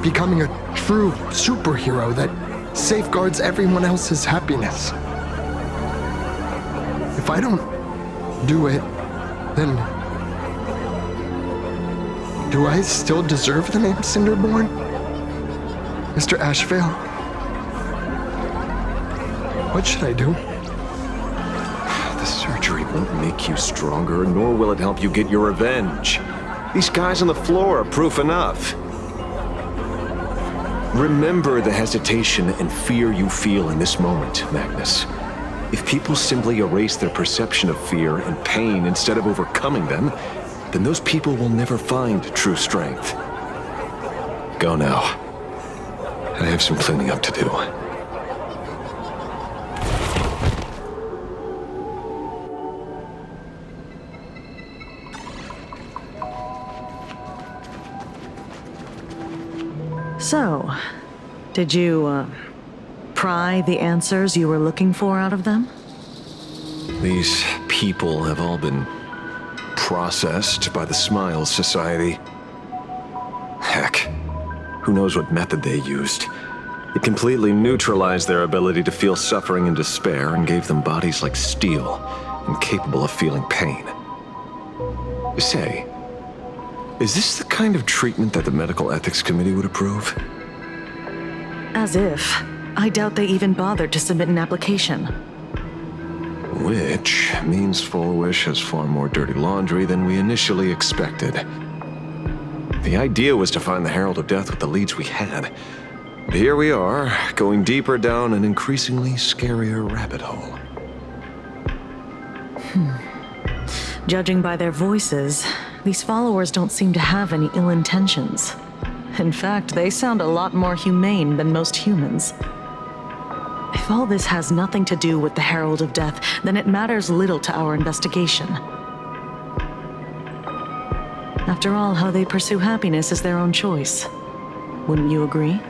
becoming a true superhero that safeguards everyone else's happiness. If I don't do it, then do I still deserve the name Cinderborn? Mr. Ashveil? What should I do? The surgery won't make you stronger, nor will it help you get your revenge. These guys on the floor are proof enough. Remember the hesitation and fear you feel in this moment, Magnus. If people simply erase their perception of fear and pain instead of overcoming them, then those people will never find true strength. Go now. I have some cleaning up to do. So, did you, pry the answers you were looking for out of them? These people have all been processed by the Smiles Society. Heck, who knows what method they used. It completely neutralized their ability to feel suffering and despair and gave them bodies like steel, incapable of feeling pain. Say, is this the kind of treatment that the Medical Ethics Committee would approve? As if. I doubt they even bothered to submit an application. Which means Full Wish has far more dirty laundry than we initially expected. The idea was to find the Herald of Death with the leads we had. But here we are, going deeper down an increasingly scarier rabbit hole. Judging by their voices, these followers don't seem to have any ill intentions. In fact, they sound a lot more humane than most humans. If all this has nothing to do with the Herald of Death, then it matters little to our investigation. After all, how they pursue happiness is their own choice. Wouldn't you agree?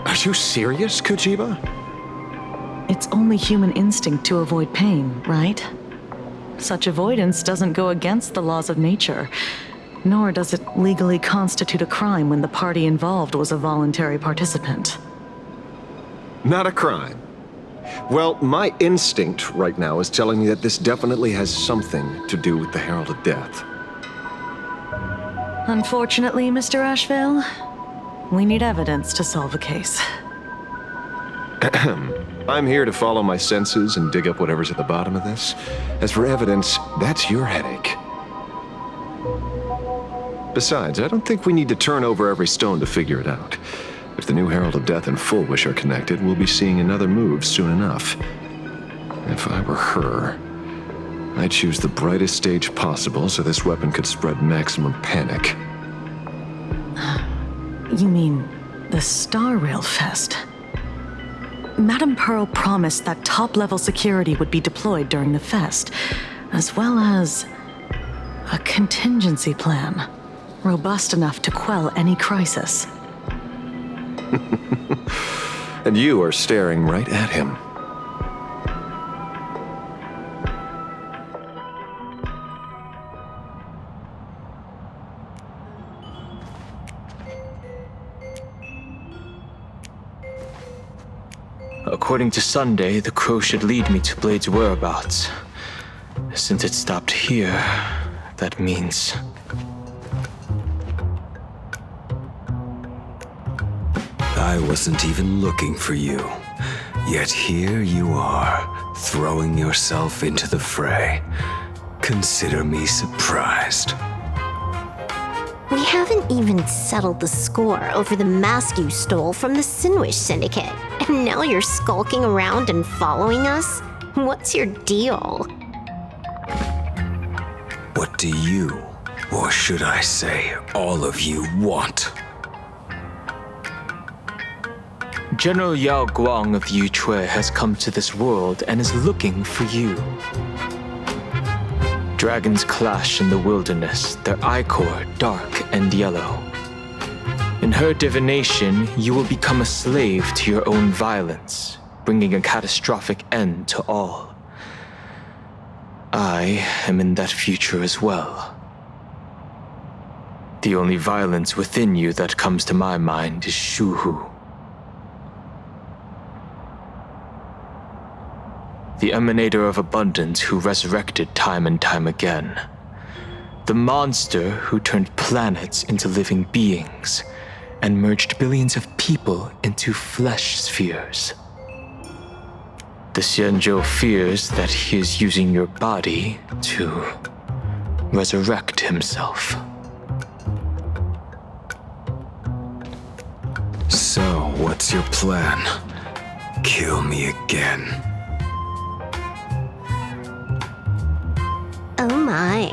Are you serious, Kujiba? It's only human instinct to avoid pain, right? Such avoidance doesn't go against the laws of nature, nor does it legally constitute a crime when the party involved was a voluntary participant. Not a crime. Well, my instinct right now is telling me that this definitely has something to do with the Herald of Death. Unfortunately, Mr. Ashveil, we need evidence to solve a case. I'm here to follow my senses and dig up whatever's at the bottom of this. As for evidence, that's your headache. Besides, I don't think we need to turn over every stone to figure it out. If the new Herald of Death and Full Wish are connected, we'll be seeing another move soon enough. If I were her, I'd choose the brightest stage possible so this weapon could spread maximum panic. You mean the Star Rail Fest? Madame Pearl promised that top-level security would be deployed during the fest, as well as a contingency plan, robust enough to quell any crisis. And you are staring right at him. According to Sunday, the crow should lead me to Blade's whereabouts. Since it stopped here, that means... I wasn't even looking for you. Yet here you are, throwing yourself into the fray. Consider me surprised. We haven't even settled the score over the mask you stole from the Sinwish Syndicate. And now you're skulking around and following us? What's your deal? What do you, or should I say, all of you want? General Yao Guang of Yushui has come to this world and is looking for you. Dragons clash in the wilderness, their ichor dark and yellow. In her divination, you will become a slave to your own violence, bringing a catastrophic end to all. I am in that future as well. The only violence within you that comes to my mind is Shuhu. The emanator of abundance who resurrected time and time again. The monster who turned planets into living beings and merged billions of people into flesh spheres. The Xianzhou fears that he is using your body to resurrect himself. So, what's your plan? Kill me again. Oh my,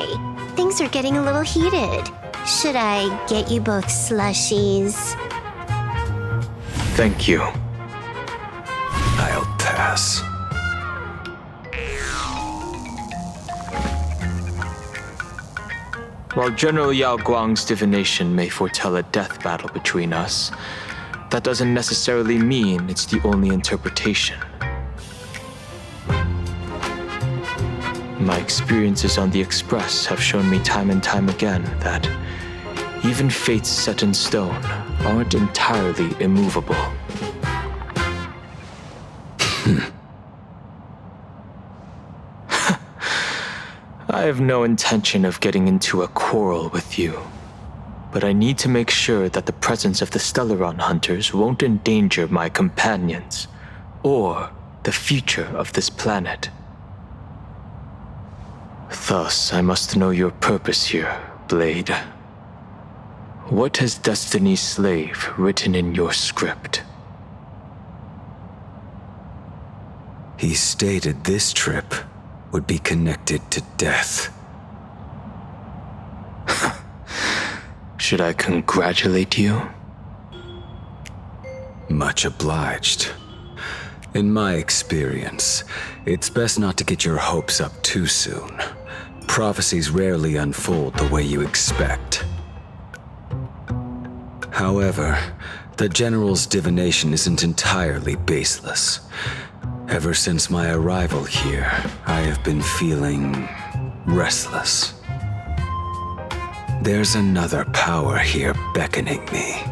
things are getting a little heated. Should I get you both slushies? Thank you. I'll pass. While General Yao Guang's divination may foretell a death battle between us, that doesn't necessarily mean it's the only interpretation. My experiences on the Express have shown me time and time again that even fates set in stone aren't entirely immovable. I have no intention of getting into a quarrel with you, but I need to make sure that the presence of the Stellaron hunters won't endanger my companions or the future of this planet. Thus, I must know your purpose here, Blade. What has Destiny's Slave written in your script? He stated this trip would be connected to death. Should I congratulate you? Much obliged. In my experience, it's best not to get your hopes up too soon. Prophecies rarely unfold the way you expect. However, the General's divination isn't entirely baseless. Ever since my arrival here, I have been feeling restless. There's another power here beckoning me.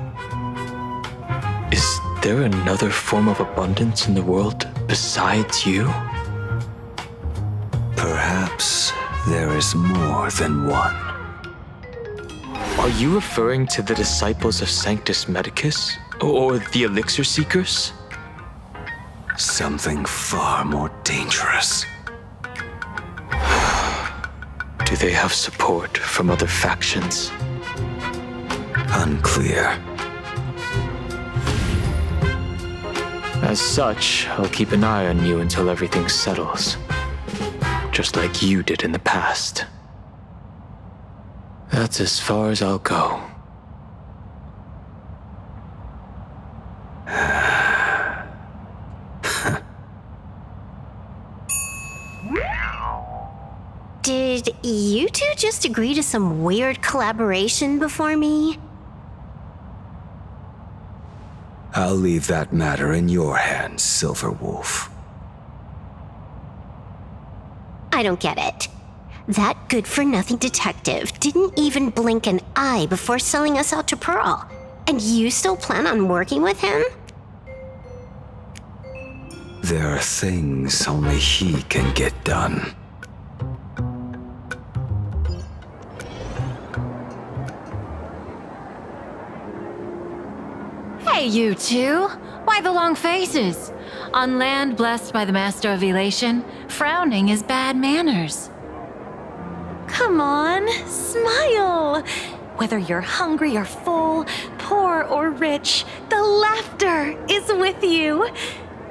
Is there another form of abundance in the world besides you? Perhaps there is more than one. Are you referring to the disciples of Sanctus Medicus? Or the Elixir Seekers? Something far more dangerous. Do they have support from other factions? Unclear. As such, I'll keep an eye on you until everything settles. Just like you did in the past. That's as far as I'll go. Did you two just agree to some weird collaboration before me? I'll leave that matter in your hands, Silverwolf. I don't get it. That good-for-nothing detective didn't even blink an eye before selling us out to Pearl. And you still plan on working with him? There are things only he can get done. Hey, you two! Why the long faces? On land blessed by the Master of Elation, frowning is bad manners. Come on, smile! Whether you're hungry or full, poor or rich, the laughter is with you.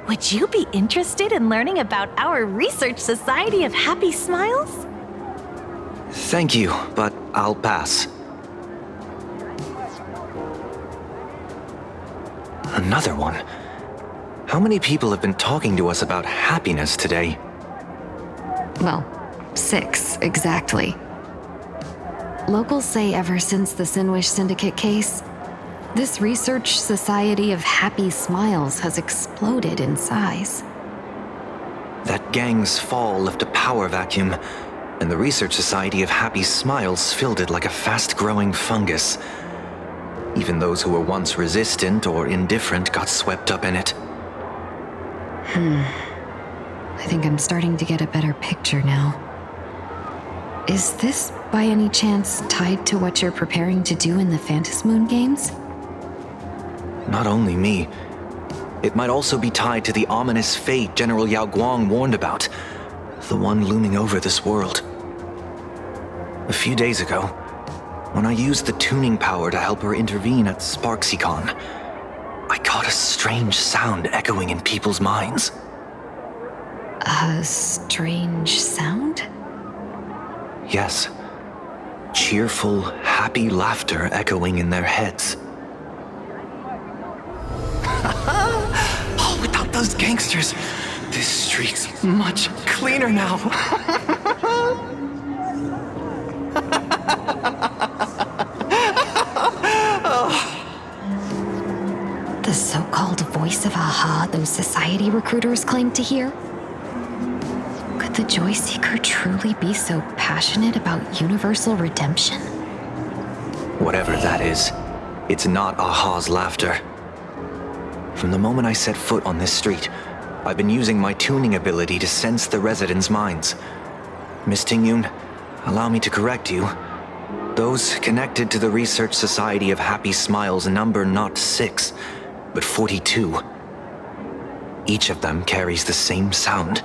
Would you be interested in learning about our Research Society of Happy Smiles? Thank you, but I'll pass. Another one. How many people have been talking to us about happiness today? Well, 6, exactly. Locals say ever since the Sinwish Syndicate case, this Research Society of Happy Smiles has exploded in size. That gang's fall left a power vacuum, and the Research Society of Happy Smiles filled it like a fast-growing fungus. Even those who were once resistant or indifferent got swept up in it. I think I'm starting to get a better picture now. Is this, by any chance, tied to what you're preparing to do in the Phantasmoon games? Not only me. It might also be tied to the ominous fate General Yao Guang warned about. The one looming over this world. A few days ago, when I used the tuning power to help her intervene at Sparksicon, I caught a strange sound echoing in people's minds. A strange sound? Yes. Cheerful, happy laughter echoing in their heads. Oh, without those gangsters, this street's much cleaner now. The so-called voice of Aha those society recruiters claim to hear? Could the Joy Seeker truly be so passionate about universal redemption? Whatever that is, it's not Aha's laughter. From the moment I set foot on this street, I've been using my tuning ability to sense the residents' minds. Miss Tingyun, allow me to correct you. Those connected to the Research Society of Happy Smiles number not 6, but 42. Each of them carries the same sound.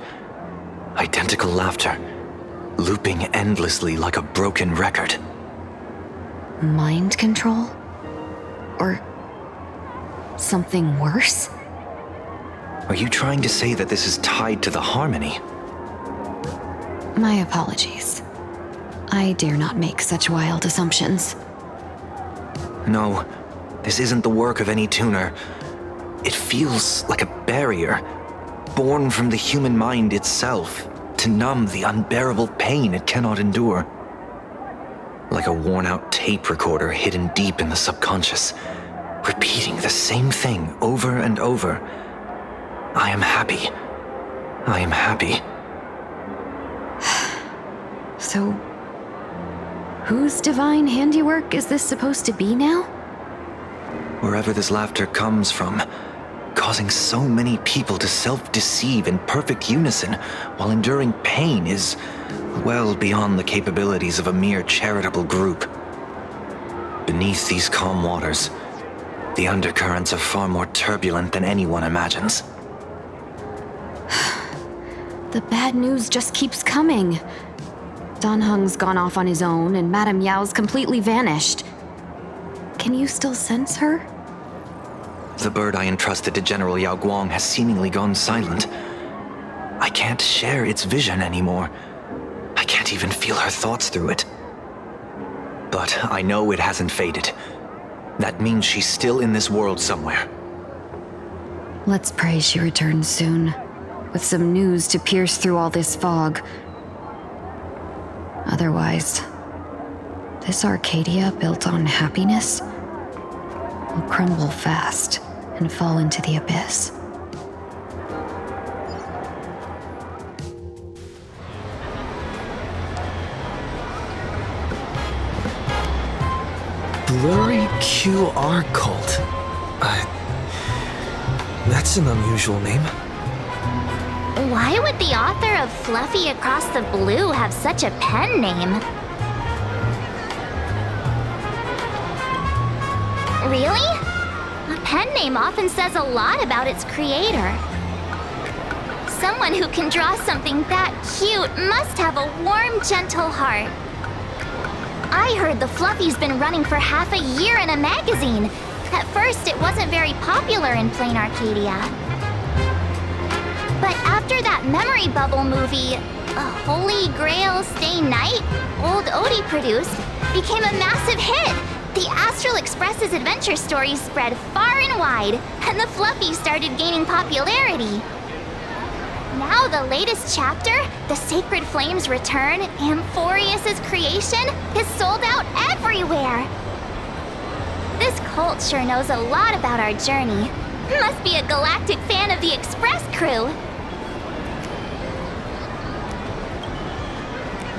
Identical laughter, looping endlessly like a broken record. Mind control? Or something worse? Are you trying to say that this is tied to the harmony? My apologies. I dare not make such wild assumptions. No, this isn't the work of any tuner. It feels like a barrier, born from the human mind itself, to numb the unbearable pain it cannot endure. Like a worn-out tape recorder hidden deep in the subconscious, repeating the same thing over and over. I am happy, I am happy. So, whose divine handiwork is this supposed to be now? Wherever this laughter comes from, causing so many people to self-deceive in perfect unison while enduring pain is well beyond the capabilities of a mere charitable group. Beneath these calm waters, the undercurrents are far more turbulent than anyone imagines. The bad news just keeps coming. Dan Heng's gone off on his own, and Madame Yao's completely vanished. Can you still sense her? The bird I entrusted to General Yao Guang has seemingly gone silent. I can't share its vision anymore. I can't even feel her thoughts through it. But I know it hasn't faded. That means she's still in this world somewhere. Let's pray she returns soon, with some news to pierce through all this fog. Otherwise, this Arcadia built on happiness will crumble fast and fall into the abyss. Blurry QR cult. That's an unusual name. Why would the author of Fluffy Across the Blue have such a pen name? Really? A pen name often says a lot about its creator. Someone who can draw something that cute must have a warm, gentle heart. I heard the Fluffy's been running for half a year in a magazine. At first, it wasn't very popular in Plain Arcadia. But after that memory bubble movie, A Holy Grail Stay Night, Old Odie produced, became a massive hit. The Astral Express's adventure stories spread far and wide, and the Fluffy started gaining popularity. Now the latest chapter, The Sacred Flames Return, Amphorius's creation, is sold out everywhere. This cult sure knows a lot about our journey. Must be a galactic fan of the Express crew.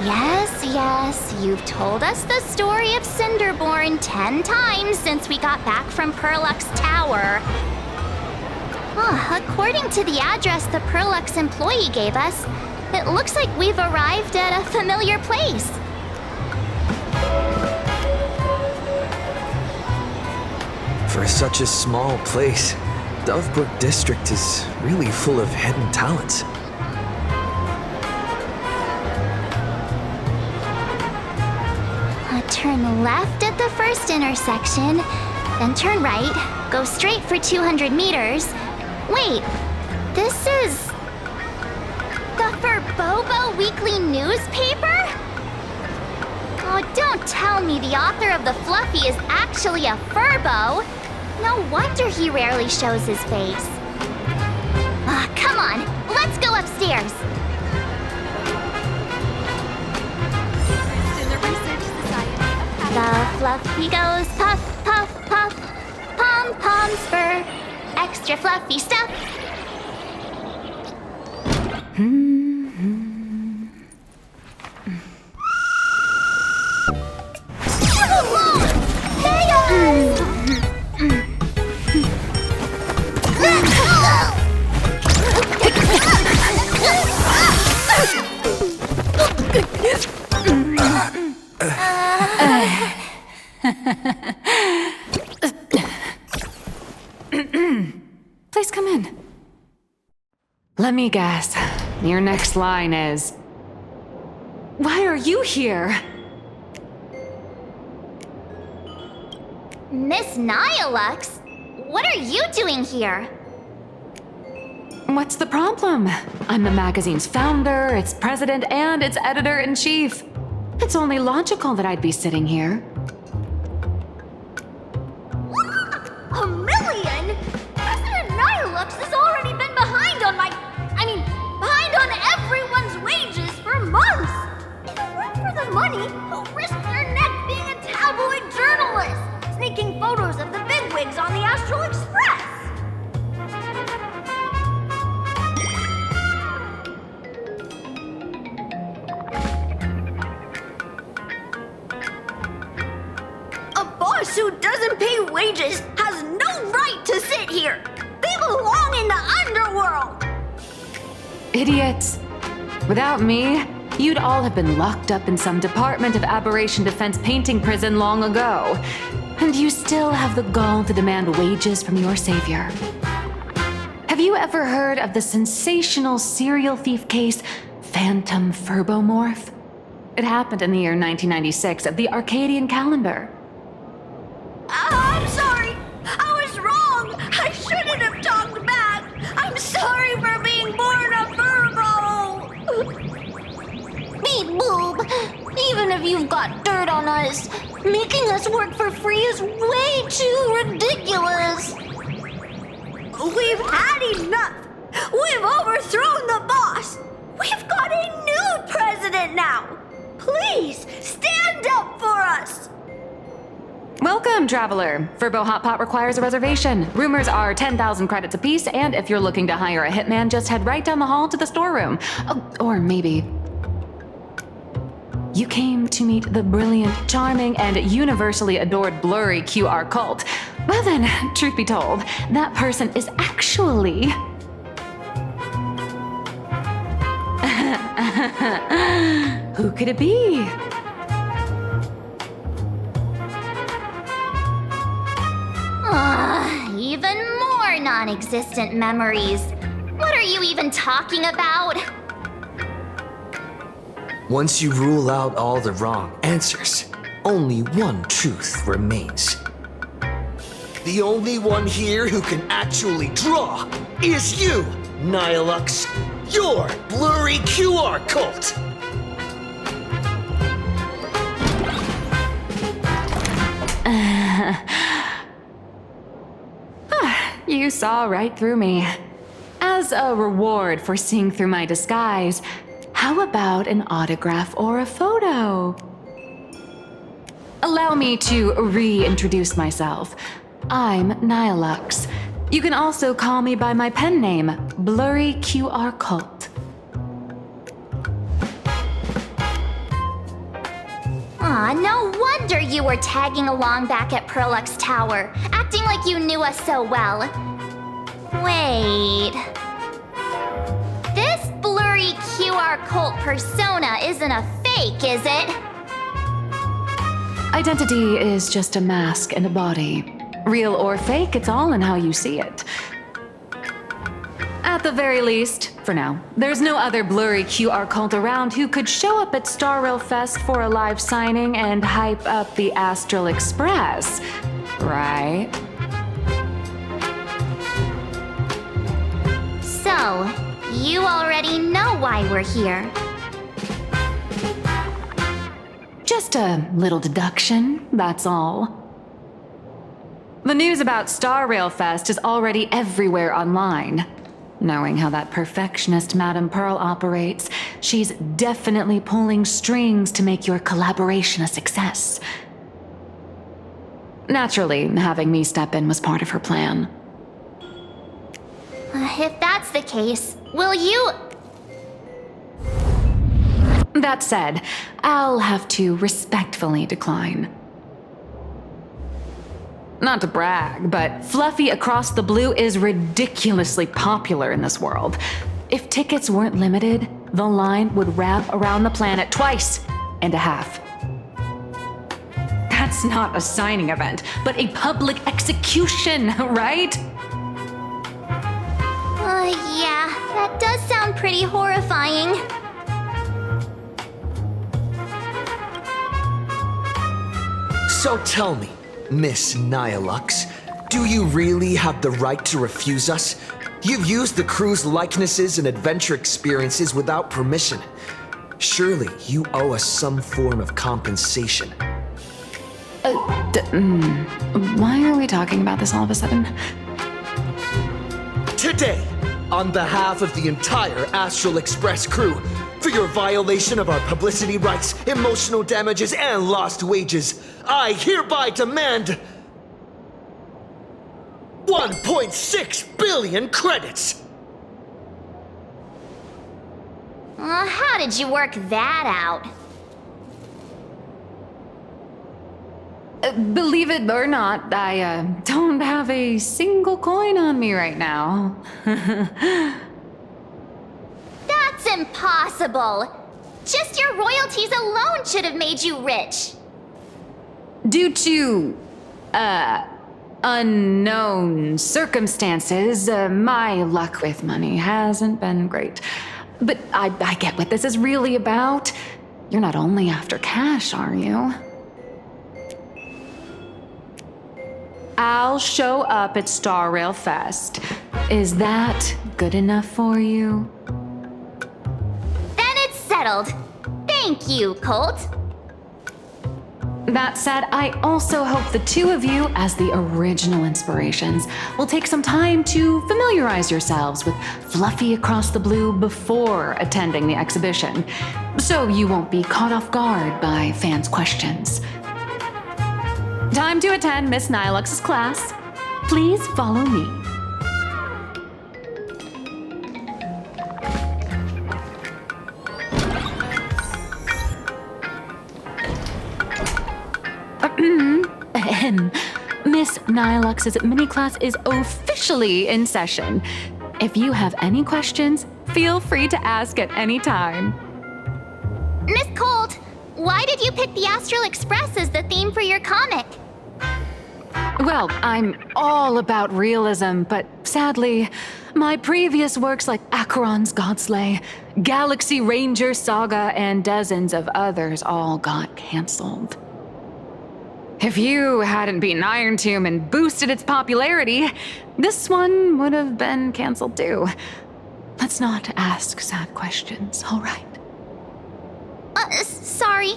Yes, you've told us the story of Cinderborn 10 times since we got back from Perlux Tower. According to the address the Perlux employee gave us, it looks like we've arrived at a familiar place. For such a small place, Dovebrook District is really full of hidden talents. Turn left at the first intersection, then turn right, go straight for 200 meters. Wait, this is the Furbobo Weekly newspaper? Oh, don't tell me the author of the Fluffy is actually a Furbo. No wonder he rarely shows his face. Come on, let's go upstairs. The Fluffy goes puff, puff, puff, pom-poms for extra fluffy stuff. Please come in. Let me guess. Your next line is... Why are you here? Miss Nihilux? What are you doing here? What's the problem? I'm the magazine's founder, its president, and its editor-in-chief. It's only logical that I'd be sitting here. $1 million? President Nihilux has already been behind on behind on everyone's wages for months! If it weren't for the money, who'd risk their neck being a tabloid journalist, sneaking photos of the bigwigs on the Astral Express? boss who doesn't pay wages has no right to sit here. They belong in the underworld. Idiots. Without me, you'd all have been locked up in some Department of Aberration Defense painting prison long ago. And you still have the gall to demand wages from your savior. Have you ever heard of the sensational serial thief case, Phantom Furbomorph? It happened in the year 1996 at the Arcadian calendar. I'm sorry. I was wrong. I shouldn't have talked back. I'm sorry for being born a Furbo. Beep boop. Even if you've got dirt on us, making us work for free is way too ridiculous. We've had enough. We've overthrown the boss. We've got a new president now. Please, stand up for us! Welcome, traveler. Furbo Hot Pot requires a reservation. Rumors are 10,000 credits apiece, and if you're looking to hire a hitman, just head right down the hall to the storeroom. Oh, or maybe... You came to meet the brilliant, charming, and universally adored blurry QR cult. Well then, truth be told, that person is actually... Who could it be? Even more non-existent memories. What are you even talking about? Once you rule out all the wrong answers, only one truth remains. The only one here who can actually draw is you, Nihilux, your blurry QR cult! You saw right through me. As a reward for seeing through my disguise, how about an autograph or a photo? Allow me to reintroduce myself. I'm Nihilux. You can also call me by my pen name, Blurry QR Cult. Aw, no wonder you were tagging along back at Perlux Tower, acting like you knew us so well. Wait... This blurry QR cult persona isn't a fake, is it? Identity is just a mask and a body. Real or fake, it's all in how you see it. At the very least, for now, there's no other blurry QR cult around who could show up at Star Rail Fest for a live signing and hype up the Astral Express, right? So, you already know why we're here. Just a little deduction, that's all. The news about Star Rail Fest is already everywhere online. Knowing how that perfectionist Madame Pearl operates, she's definitely pulling strings to make your collaboration a success. Naturally, having me step in was part of her plan. If that's the case, will you... That said, I'll have to respectfully decline. Not to brag, but Fluffy Across the Blue is ridiculously popular in this world. If tickets weren't limited, the line would wrap around the planet twice and a half. That's not a signing event, but a public execution, right? Yeah, that does sound pretty horrifying. So tell me, Miss Nihilux, do you really have the right to refuse us? You've used the crew's likenesses and adventure experiences without permission. Surely you owe us some form of compensation. Why are we talking about this all of a sudden? Today, on behalf of the entire Astral Express crew, for your violation of our publicity rights, emotional damages, and lost wages, I hereby demand 1.6 billion credits! How did you work that out? Believe it or not, I don't have a single coin on me right now. That's impossible! Just your royalties alone should have made you rich! Due to, unknown circumstances, my luck with money hasn't been great. But I get what this is really about. You're not only after cash, are you? I'll show up at Star Rail Fest. Is that good enough for you? Then it's settled. Thank you, Colt. That said, I also hope the two of you, as the original inspirations, will take some time to familiarize yourselves with Fluffy Across the Blue before attending the exhibition, so you won't be caught off guard by fans' questions. Time to attend Miss Nilux's class. Please follow me. Miss Nilux's mini class is officially in session. If you have any questions, feel free to ask at any time. Miss Colt, why did you pick the Astral Express as the theme for your comic? Well, I'm all about realism, but sadly, my previous works like Acheron's Godslay, Galaxy Ranger Saga, and dozens of others all got canceled. If you hadn't beaten Iron Tomb and boosted its popularity, this one would have been canceled too. Let's not ask sad questions, all right? Sorry.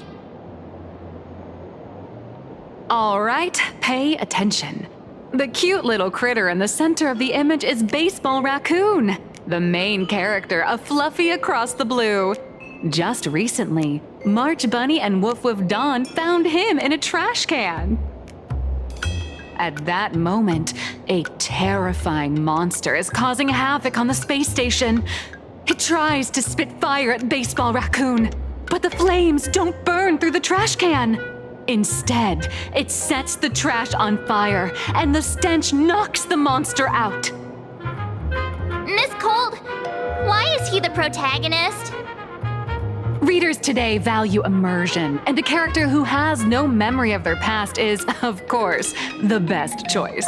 All right, pay attention. The cute little critter in the center of the image is Baseball Raccoon, the main character of Fluffy Across the Blue. Just recently, March Bunny and Woof Woof Dawn found him in a trash can. At that moment, a terrifying monster is causing havoc on the space station. It tries to spit fire at Baseball Raccoon, but the flames don't burn through the trash can. Instead, it sets the trash on fire, and the stench knocks the monster out. Miss Colt, why is he the protagonist? Readers today value immersion, and a character who has no memory of their past is, of course, the best choice.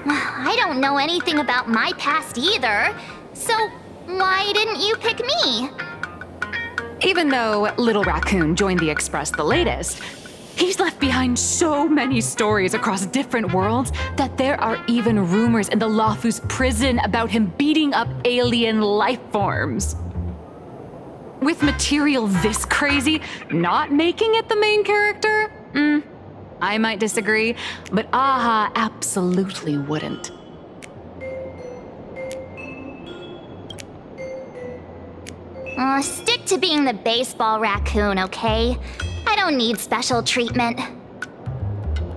I don't know anything about my past either, so why didn't you pick me? Even though Little Raccoon joined the Express the latest, he's left behind so many stories across different worlds that there are even rumors in the Lafu's prison about him beating up alien life forms. With material this crazy, not making it the main character? I might disagree, but Aha absolutely wouldn't. Stick to being the Baseball Raccoon, okay? I don't need special treatment.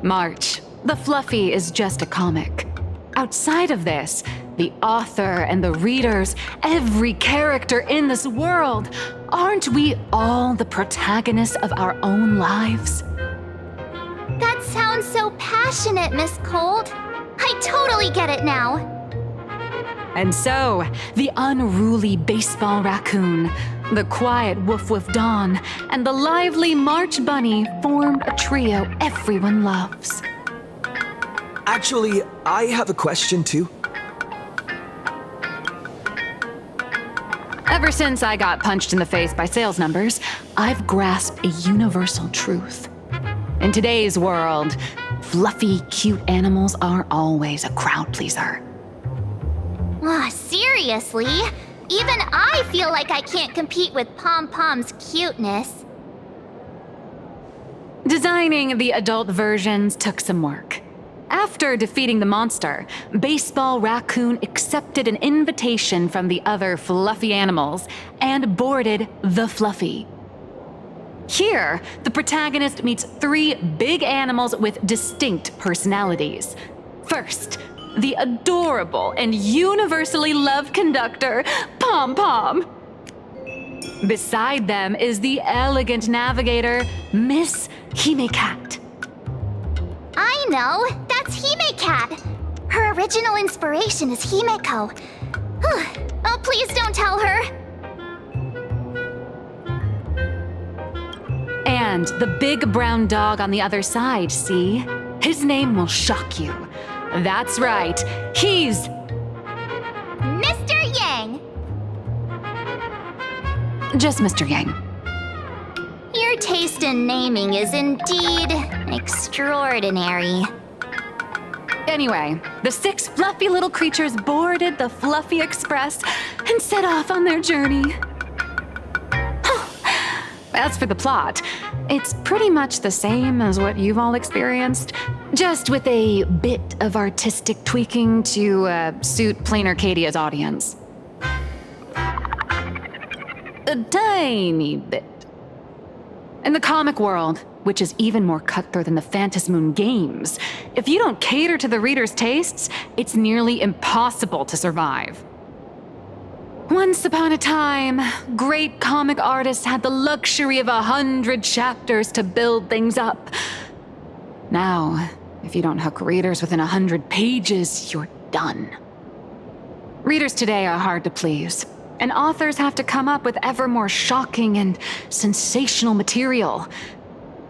March, the Fluffy is just a comic. Outside of this, the author and the readers, every character in this world, aren't we all the protagonists of our own lives? That sounds so passionate, Miss Colt. I totally get it now. And so, the unruly Baseball Raccoon, the quiet Woof Woof Dawn, and the lively March Bunny formed a trio everyone loves. Actually, I have a question too. Ever since I got punched in the face by sales numbers, I've grasped a universal truth. In today's world, fluffy, cute animals are always a crowd pleaser. Seriously? Even I feel like I can't compete with Pom Pom's cuteness. Designing the adult versions took some work. After defeating the monster, Baseball Raccoon accepted an invitation from the other fluffy animals and boarded the Fluffy. Here, the protagonist meets 3 big animals with distinct personalities. First, the adorable and universally loved conductor, Pom Pom. Beside them is the elegant navigator, Miss Hime Cat. know. That's Hime Cat. Her original inspiration is Himeko. Oh, please don't tell her. And the big brown dog on the other side, see? His name will shock you. That's right. He's Mr. Yang. just Mr. Yang. Your taste in naming is indeed extraordinary. Anyway, the 6 fluffy little creatures boarded the Fluffy Express and set off on their journey. As for the plot, it's pretty much the same as what you've all experienced, just with a bit of artistic tweaking to suit Plain Arcadia's audience. A tiny bit. In the comic world, which is even more cutthroat than the Phantasmoon games, if you don't cater to the reader's tastes, it's nearly impossible to survive. Once upon a time, great comic artists had the luxury of 100 chapters to build things up. Now, if you don't hook readers within 100 pages, you're done. Readers today are hard to please, and authors have to come up with ever more shocking and sensational material.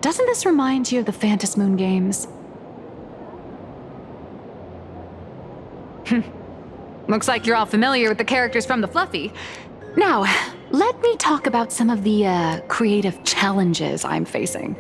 Doesn't this remind you of the Phantasmoon games? Looks like you're all familiar with the characters from the Fluffy. Now, let me talk about some of the creative challenges I'm facing.